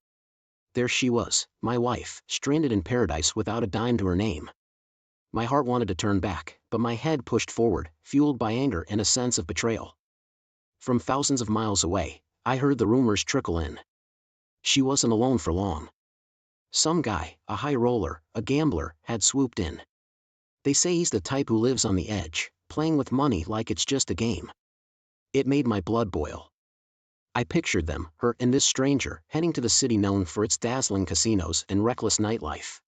There she was, my wife, stranded in paradise without a dime to her name. My heart wanted to turn back, but my head pushed forward, fueled by anger and a sense of betrayal. From thousands of miles away, I heard the rumors trickle in. She wasn't alone for long. Some guy, a high roller, a gambler, had swooped in. They say he's the type who lives on the edge, playing with money like it's just a game. It made my blood boil. I pictured them, her and this stranger, heading to the city known for its dazzling casinos and reckless nightlife.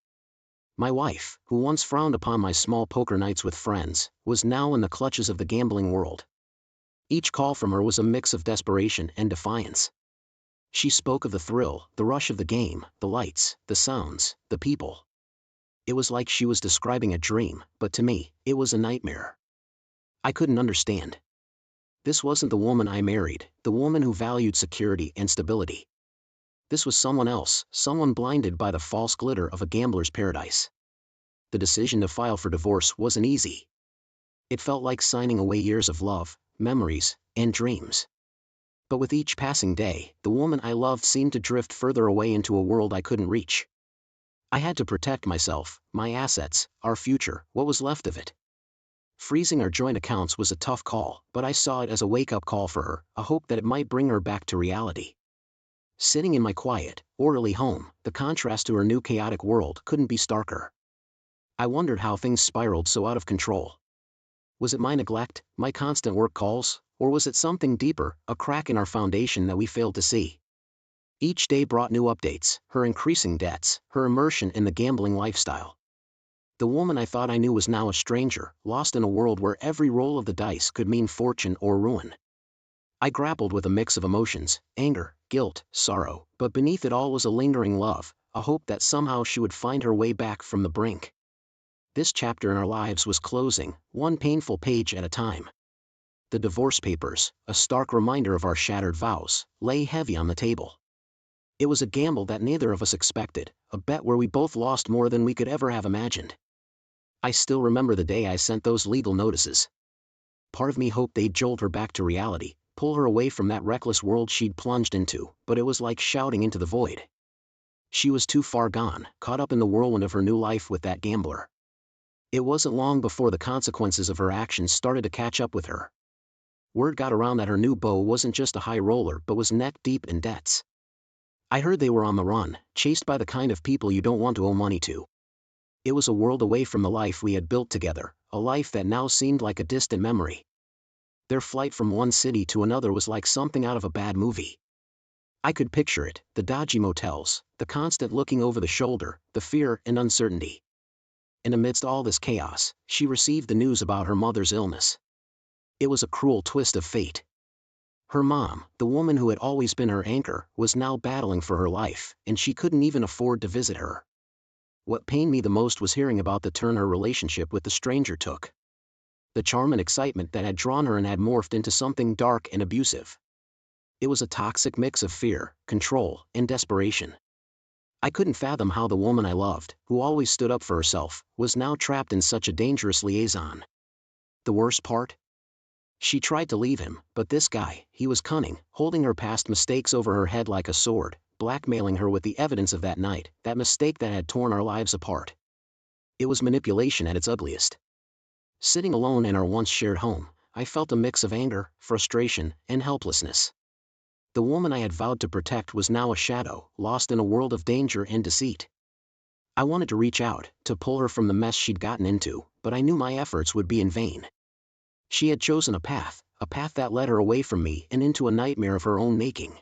My wife, who once frowned upon my small poker nights with friends, was now in the clutches of the gambling world. Each call from her was a mix of desperation and defiance. She spoke of the thrill, the rush of the game, the lights, the sounds, the people. It was like she was describing a dream, but to me, it was a nightmare. I couldn't understand. This wasn't the woman I married, the woman who valued security and stability. This was someone else, someone blinded by the false glitter of a gambler's paradise. The decision to file for divorce wasn't easy. It felt like signing away years of love, memories, and dreams. But with each passing day, the woman I loved seemed to drift further away into a world I couldn't reach. I had to protect myself, my assets, our future, what was left of it. Freezing our joint accounts was a tough call, but I saw it as a wake-up call for her, a hope that it might bring her back to reality. Sitting in my quiet, orderly home, the contrast to her new chaotic world couldn't be starker. I wondered how things spiraled so out of control. Was it my neglect, my constant work calls, or was it something deeper, a crack in our foundation that we failed to see? Each day brought new updates, her increasing debts, her immersion in the gambling lifestyle. The woman I thought I knew was now a stranger, lost in a world where every roll of the dice could mean fortune or ruin. I grappled with a mix of emotions, anger, guilt, sorrow, but beneath it all was a lingering love, a hope that somehow she would find her way back from the brink. This chapter in our lives was closing, one painful page at a time. The divorce papers, a stark reminder of our shattered vows, lay heavy on the table. It was a gamble that neither of us expected, a bet where we both lost more than we could ever have imagined. I still remember the day I sent those legal notices. Part of me hoped they'd jolt her back to reality, pull her away from that reckless world she'd plunged into, but it was like shouting into the void. She was too far gone, caught up in the whirlwind of her new life with that gambler. It wasn't long before the consequences of her actions started to catch up with her. Word got around that her new beau wasn't just a high roller but was neck-deep in debts. I heard they were on the run, chased by the kind of people you don't want to owe money to. It was a world away from the life we had built together, a life that now seemed like a distant memory. Their flight from one city to another was like something out of a bad movie. I could picture it, the dodgy motels, the constant looking over the shoulder, the fear and uncertainty. And amidst all this chaos, she received the news about her mother's illness. It was a cruel twist of fate. Her mom, the woman who had always been her anchor, was now battling for her life, and she couldn't even afford to visit her. What pained me the most was hearing about the turn her relationship with the stranger took. The charm and excitement that had drawn her and had morphed into something dark and abusive. It was a toxic mix of fear, control, and desperation. I couldn't fathom how the woman I loved, who always stood up for herself, was now trapped in such a dangerous liaison. The worst part? She tried to leave him, but this guy, he was cunning, holding her past mistakes over her head like a sword, blackmailing her with the evidence of that night, that mistake that had torn our lives apart. It was manipulation at its ugliest. Sitting alone in our once shared home, I felt a mix of anger, frustration, and helplessness. The woman I had vowed to protect was now a shadow, lost in a world of danger and deceit. I wanted to reach out, to pull her from the mess she'd gotten into, but I knew my efforts would be in vain. She had chosen a path that led her away from me and into a nightmare of her own making.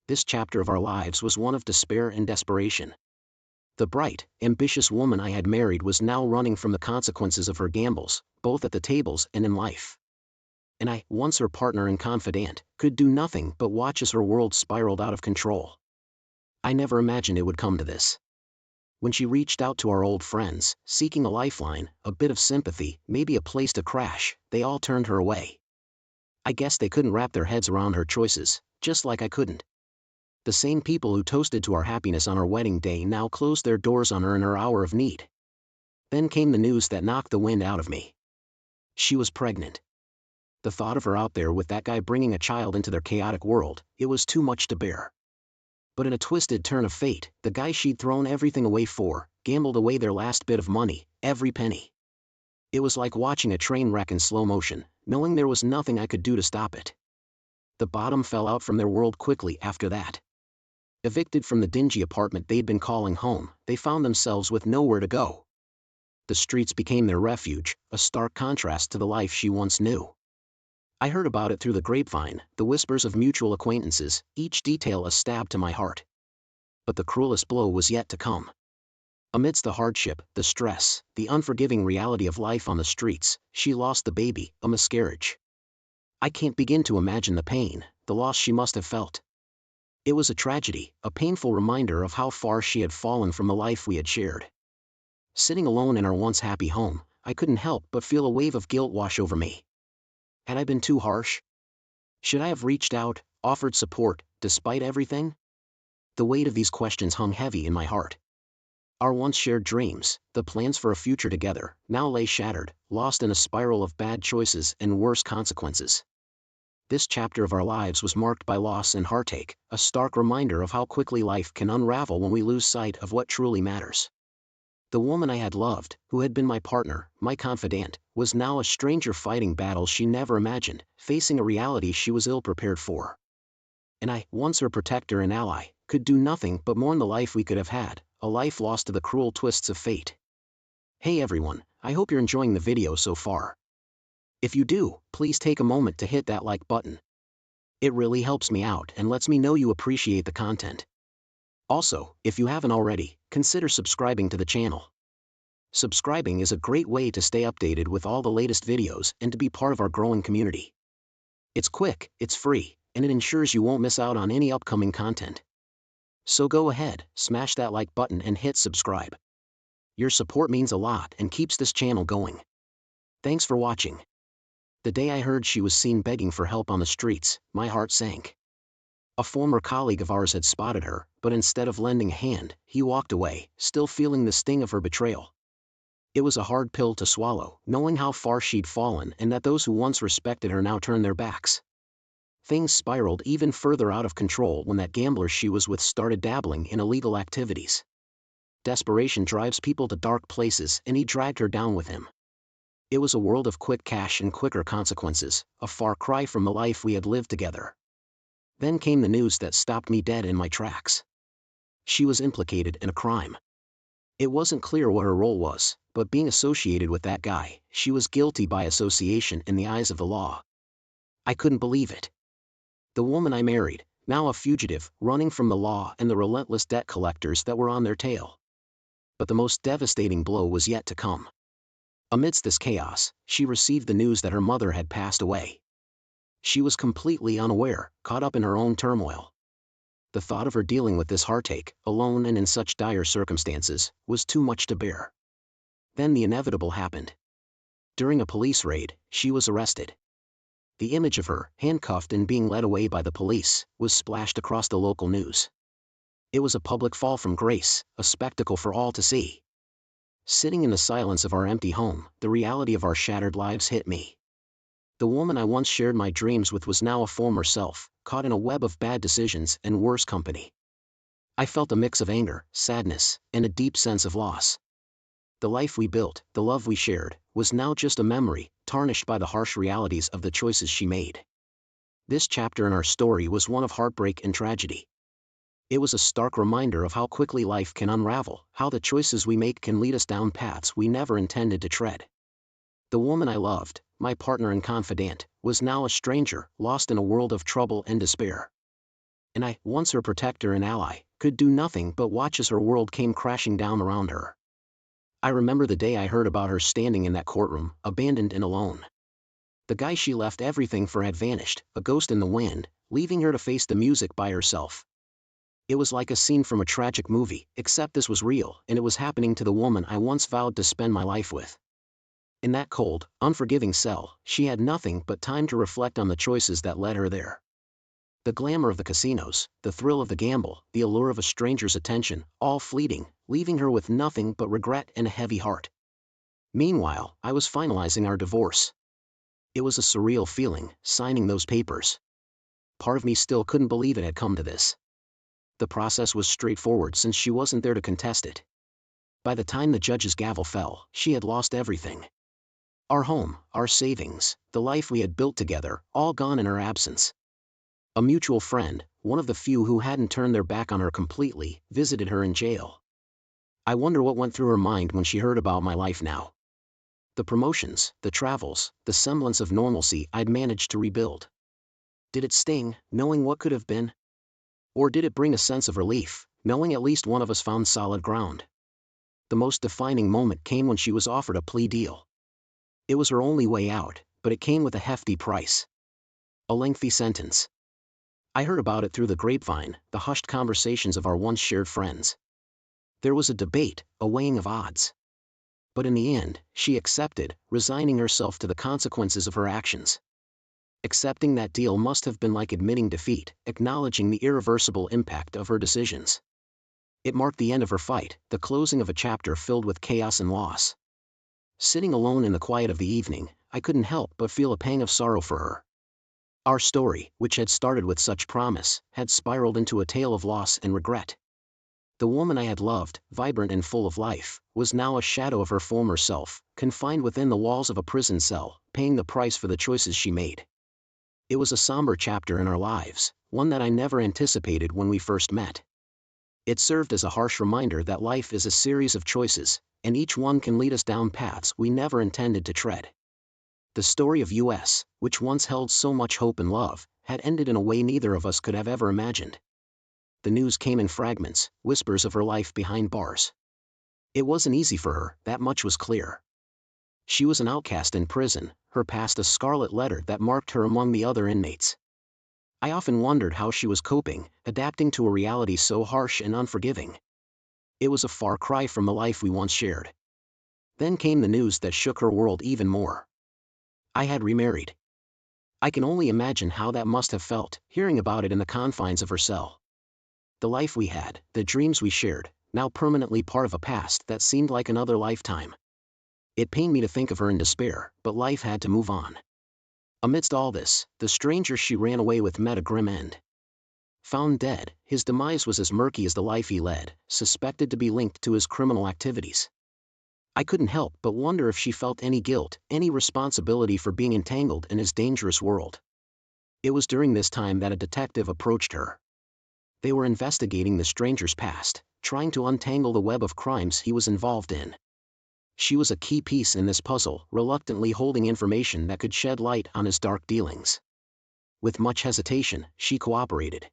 This chapter of our lives was one of despair and desperation. The bright, ambitious woman I had married was now running from the consequences of her gambles, both at the tables and in life. And I, once her partner and confidant, could do nothing but watch as her world spiraled out of control. I never imagined it would come to this. When she reached out to our old friends, seeking a lifeline, a bit of sympathy, maybe a place to crash, they all turned her away. I guess they couldn't wrap their heads around her choices, just like I couldn't. The same people who toasted to our happiness on our wedding day now closed their doors on her in her hour of need. Then came the news that knocked the wind out of me. She was pregnant. The thought of her out there with that guy bringing a child into their chaotic world, it was too much to bear. But in a twisted turn of fate, the guy she'd thrown everything away for, gambled away their last bit of money, every penny. It was like watching a train wreck in slow motion, knowing there was nothing I could do to stop it. The bottom fell out from their world quickly after that. Evicted from the dingy apartment they'd been calling home, they found themselves with nowhere to go. The streets became their refuge, a stark contrast to the life she once knew. I heard about it through the grapevine, the whispers of mutual acquaintances, each detail a stab to my heart. But the cruelest blow was yet to come. Amidst the hardship, the stress, the unforgiving reality of life on the streets, she lost the baby, a miscarriage. I can't begin to imagine the pain, the loss she must have felt. It was a tragedy, a painful reminder of how far she had fallen from the life we had shared. Sitting alone in our once happy home, I couldn't help but feel a wave of guilt wash over me. Had I been too harsh? Should I have reached out, offered support, despite everything? The weight of these questions hung heavy in my heart. Our once shared dreams, the plans for a future together, now lay shattered, lost in a spiral of bad choices and worse consequences. This chapter of our lives was marked by loss and heartache, a stark reminder of how quickly life can unravel when we lose sight of what truly matters. The woman I had loved, who had been my partner, my confidant, was now a stranger fighting battles she never imagined, facing a reality she was ill-prepared for. And I, once her protector and ally, could do nothing but mourn the life we could have had, a life lost to the cruel twists of fate. Hey everyone, I hope you're enjoying the video so far. If you do, please take a moment to hit that like button. It really helps me out and lets me know you appreciate the content. Also, if you haven't already, consider subscribing to the channel. Subscribing is a great way to stay updated with all the latest videos and to be part of our growing community. It's quick, it's free, and it ensures you won't miss out on any upcoming content. So go ahead, smash that like button and hit subscribe. Your support means a lot and keeps this channel going. Thanks for watching. The day I heard she was seen begging for help on the streets, my heart sank. A former colleague of ours had spotted her, but instead of lending a hand, he walked away, still feeling the sting of her betrayal. It was a hard pill to swallow, knowing how far she'd fallen and that those who once respected her now turned their backs. Things spiraled even further out of control when that gambler she was with started dabbling in illegal activities. Desperation drives people to dark places and he dragged her down with him. It was a world of quick cash and quicker consequences, a far cry from the life we had lived together. Then came the news that stopped me dead in my tracks. She was implicated in a crime. It wasn't clear what her role was, but being associated with that guy, she was guilty by association in the eyes of the law. I couldn't believe it. The woman I married, now a fugitive, running from the law and the relentless debt collectors that were on their tail. But the most devastating blow was yet to come. Amidst this chaos, she received the news that her mother had passed away. She was completely unaware, caught up in her own turmoil. The thought of her dealing with this heartache, alone and in such dire circumstances, was too much to bear. Then the inevitable happened. During a police raid, she was arrested. The image of her, handcuffed and being led away by the police, was splashed across the local news. It was a public fall from grace, a spectacle for all to see. Sitting in the silence of our empty home, the reality of our shattered lives hit me. The woman I once shared my dreams with was now a former self, caught in a web of bad decisions and worse company. I felt a mix of anger, sadness, and a deep sense of loss. The life we built, the love we shared, was now just a memory, tarnished by the harsh realities of the choices she made. This chapter in our story was one of heartbreak and tragedy. It was a stark reminder of how quickly life can unravel, how the choices we make can lead us down paths we never intended to tread. The woman I loved, my partner and confidant, was now a stranger, lost in a world of trouble and despair. And I, once her protector and ally, could do nothing but watch as her world came crashing down around her. I remember the day I heard about her standing in that courtroom, abandoned and alone. The guy she left everything for had vanished, a ghost in the wind, leaving her to face the music by herself. It was like a scene from a tragic movie, except this was real, and it was happening to the woman I once vowed to spend my life with. In that cold, unforgiving cell, she had nothing but time to reflect on the choices that led her there. The glamour of the casinos, the thrill of the gamble, the allure of a stranger's attention, all fleeting, leaving her with nothing but regret and a heavy heart. Meanwhile, I was finalizing our divorce. It was a surreal feeling, signing those papers. Part of me still couldn't believe it had come to this. The process was straightforward since she wasn't there to contest it. By the time the judge's gavel fell, she had lost everything. Our home, our savings, the life we had built together, all gone in her absence. A mutual friend, one of the few who hadn't turned their back on her completely, visited her in jail. I wonder what went through her mind when she heard about my life now. The promotions, the travels, the semblance of normalcy I'd managed to rebuild. Did it sting, knowing what could have been? Or did it bring a sense of relief, knowing at least one of us found solid ground? The most defining moment came when she was offered a plea deal. It was her only way out, but it came with a hefty price. A lengthy sentence. I heard about it through the grapevine, the hushed conversations of our once shared friends. There was a debate, a weighing of odds. But in the end, she accepted, resigning herself to the consequences of her actions. Accepting that deal must have been like admitting defeat, acknowledging the irreversible impact of her decisions. It marked the end of her fight, the closing of a chapter filled with chaos and loss. Sitting alone in the quiet of the evening, I couldn't help but feel a pang of sorrow for her. Our story, which had started with such promise, had spiraled into a tale of loss and regret. The woman I had loved, vibrant and full of life, was now a shadow of her former self, confined within the walls of a prison cell, paying the price for the choices she made. It was a somber chapter in our lives, one that I never anticipated when we first met. It served as a harsh reminder that life is a series of choices, and each one can lead us down paths we never intended to tread. The story of U.S., which once held so much hope and love, had ended in a way neither of us could have ever imagined. The news came in fragments, whispers of her life behind bars. It wasn't easy for her, that much was clear. She was an outcast in prison, her past a scarlet letter that marked her among the other inmates. I often wondered how she was coping, adapting to a reality so harsh and unforgiving. It was a far cry from the life we once shared. Then came the news that shook her world even more. I had remarried. I can only imagine how that must have felt, hearing about it in the confines of her cell. The life we had, the dreams we shared, now permanently part of a past that seemed like another lifetime. It pained me to think of her in despair, but life had to move on. Amidst all this, the stranger she ran away with met a grim end. Found dead, his demise was as murky as the life he led, suspected to be linked to his criminal activities. I couldn't help but wonder if she felt any guilt, any responsibility for being entangled in his dangerous world. It was during this time that a detective approached her. They were investigating the stranger's past, trying to untangle the web of crimes he was involved in. She was a key piece in this puzzle, reluctantly holding information that could shed light on his dark dealings. With much hesitation, she cooperated.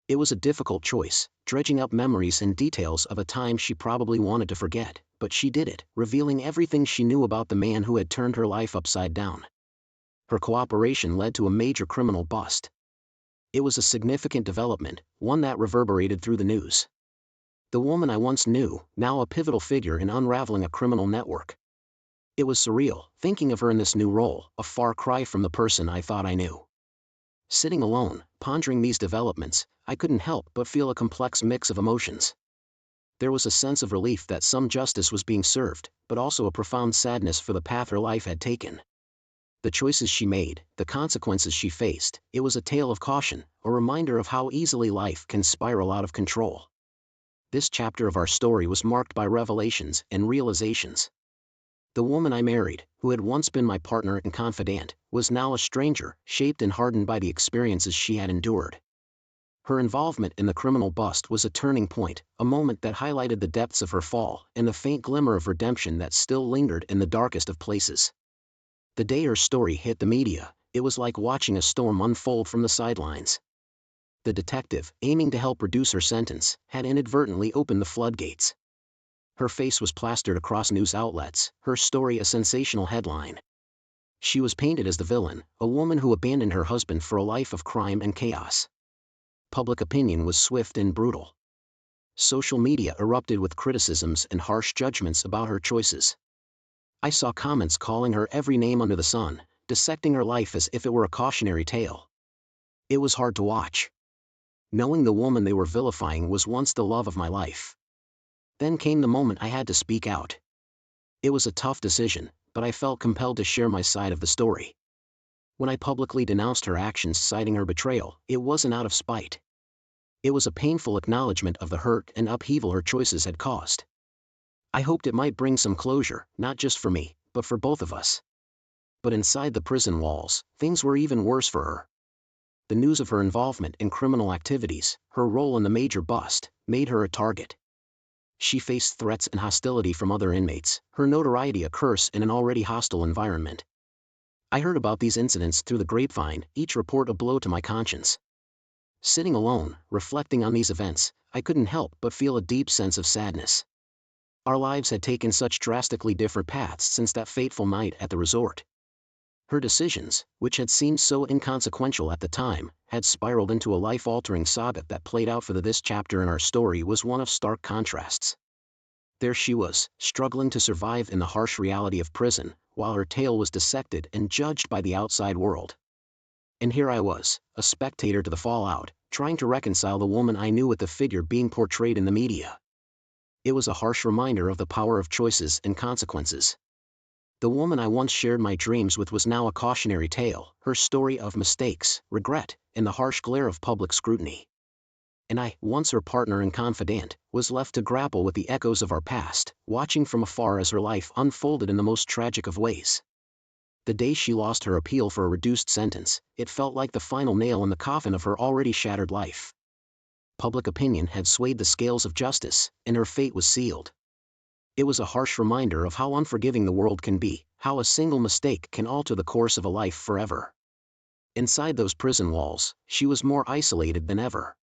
It was a difficult choice, dredging up memories and details of a time she probably wanted to forget, but she did it, revealing everything she knew about the man who had turned her life upside down. Her cooperation led to a major criminal bust. It was a significant development, one that reverberated through the news. The woman I once knew, now a pivotal figure in unraveling a criminal network. It was surreal, thinking of her in this new role, a far cry from the person I thought I knew. Sitting alone, pondering these developments, I couldn't help but feel a complex mix of emotions. There was a sense of relief that some justice was being served, but also a profound sadness for the path her life had taken. The choices she made, the consequences she faced, it was a tale of caution, a reminder of how easily life can spiral out of control. This chapter of our story was marked by revelations and realizations. The woman I married, who had once been my partner and confidant, was now a stranger, shaped and hardened by the experiences she had endured. Her involvement in the criminal bust was a turning point, a moment that highlighted the depths of her fall and the faint glimmer of redemption that still lingered in the darkest of places. The day her story hit the media, it was like watching a storm unfold from the sidelines. The detective, aiming to help reduce her sentence, had inadvertently opened the floodgates. Her face was plastered across news outlets, her story a sensational headline. She was painted as the villain, a woman who abandoned her husband for a life of crime and chaos. Public opinion was swift and brutal. Social media erupted with criticisms and harsh judgments about her choices. I saw comments calling her every name under the sun, dissecting her life as if it were a cautionary tale. It was hard to watch. Knowing the woman they were vilifying was once the love of my life. Then came the moment I had to speak out. It was a tough decision, but I felt compelled to share my side of the story. When I publicly denounced her actions citing her betrayal, it wasn't out of spite. It was a painful acknowledgement of the hurt and upheaval her choices had caused. I hoped it might bring some closure, not just for me, but for both of us. But inside the prison walls, things were even worse for her. The news of her involvement in criminal activities, her role in the major bust, made her a target. She faced threats and hostility from other inmates, her notoriety a curse in an already hostile environment. I heard about these incidents through the grapevine, each report a blow to my conscience. Sitting alone, reflecting on these events, I couldn't help but feel a deep sense of sadness. Our lives had taken such drastically different paths since that fateful night at the resort. Her decisions, which had seemed so inconsequential at the time, had spiraled into a life-altering saga that played out for this chapter in our story was one of stark contrasts. There she was, struggling to survive in the harsh reality of prison, while her tale was dissected and judged by the outside world. And here I was, a spectator to the fallout, trying to reconcile the woman I knew with the figure being portrayed in the media. It was a harsh reminder of the power of choices and consequences. The woman I once shared my dreams with was now a cautionary tale, her story of mistakes, regret, and the harsh glare of public scrutiny. And I, once her partner and confidant, was left to grapple with the echoes of our past, watching from afar as her life unfolded in the most tragic of ways. The day she lost her appeal for a reduced sentence, it felt like the final nail in the coffin of her already shattered life. Public opinion had swayed the scales of justice, and her fate was sealed. It was a harsh reminder of how unforgiving the world can be, how a single mistake can alter the course of a life forever. Inside those prison walls, she was more isolated than ever.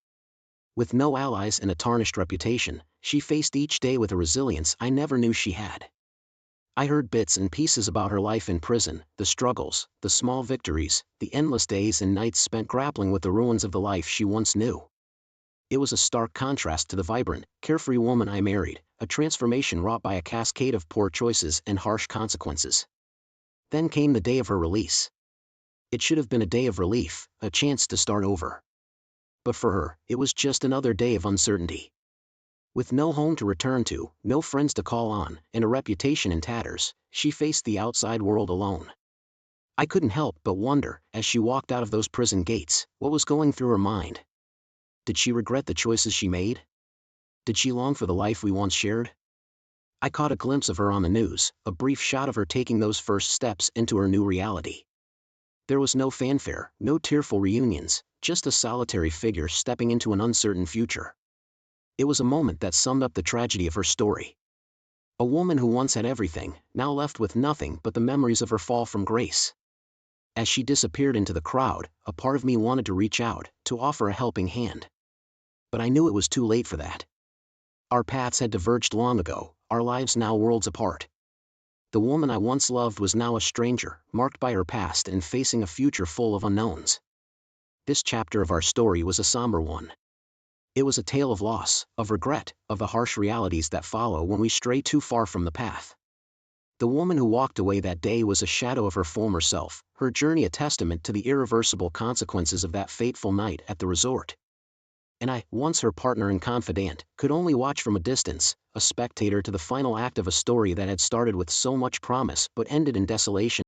With no allies and a tarnished reputation, she faced each day with a resilience I never knew she had. I heard bits and pieces about her life in prison, the struggles, the small victories, the endless days and nights spent grappling with the ruins of the life she once knew. It was a stark contrast to the vibrant, carefree woman I married, a transformation wrought by a cascade of poor choices and harsh consequences. Then came the day of her release. It should have been a day of relief, a chance to start over. But for her, it was just another day of uncertainty. With no home to return to, no friends to call on, and a reputation in tatters, she faced the outside world alone. I couldn't help but wonder, as she walked out of those prison gates, what was going through her mind. Did she regret the choices she made? Did she long for the life we once shared? I caught a glimpse of her on the news, a brief shot of her taking those first steps into her new reality. There was no fanfare, no tearful reunions, just a solitary figure stepping into an uncertain future. It was a moment that summed up the tragedy of her story. A woman who once had everything, now left with nothing but the memories of her fall from grace. As she disappeared into the crowd, a part of me wanted to reach out, to offer a helping hand. But I knew it was too late for that. Our paths had diverged long ago, our lives now worlds apart. The woman I once loved was now a stranger, marked by her past and facing a future full of unknowns. This chapter of our story was a somber one. It was a tale of loss, of regret, of the harsh realities that follow when we stray too far from the path. The woman who walked away that day was a shadow of her former self, her journey a testament to the irreversible consequences of that fateful night at the resort. And I, once her partner and confidant, could only watch from a distance, a spectator to the final act of a story that had started with so much promise but ended in desolation.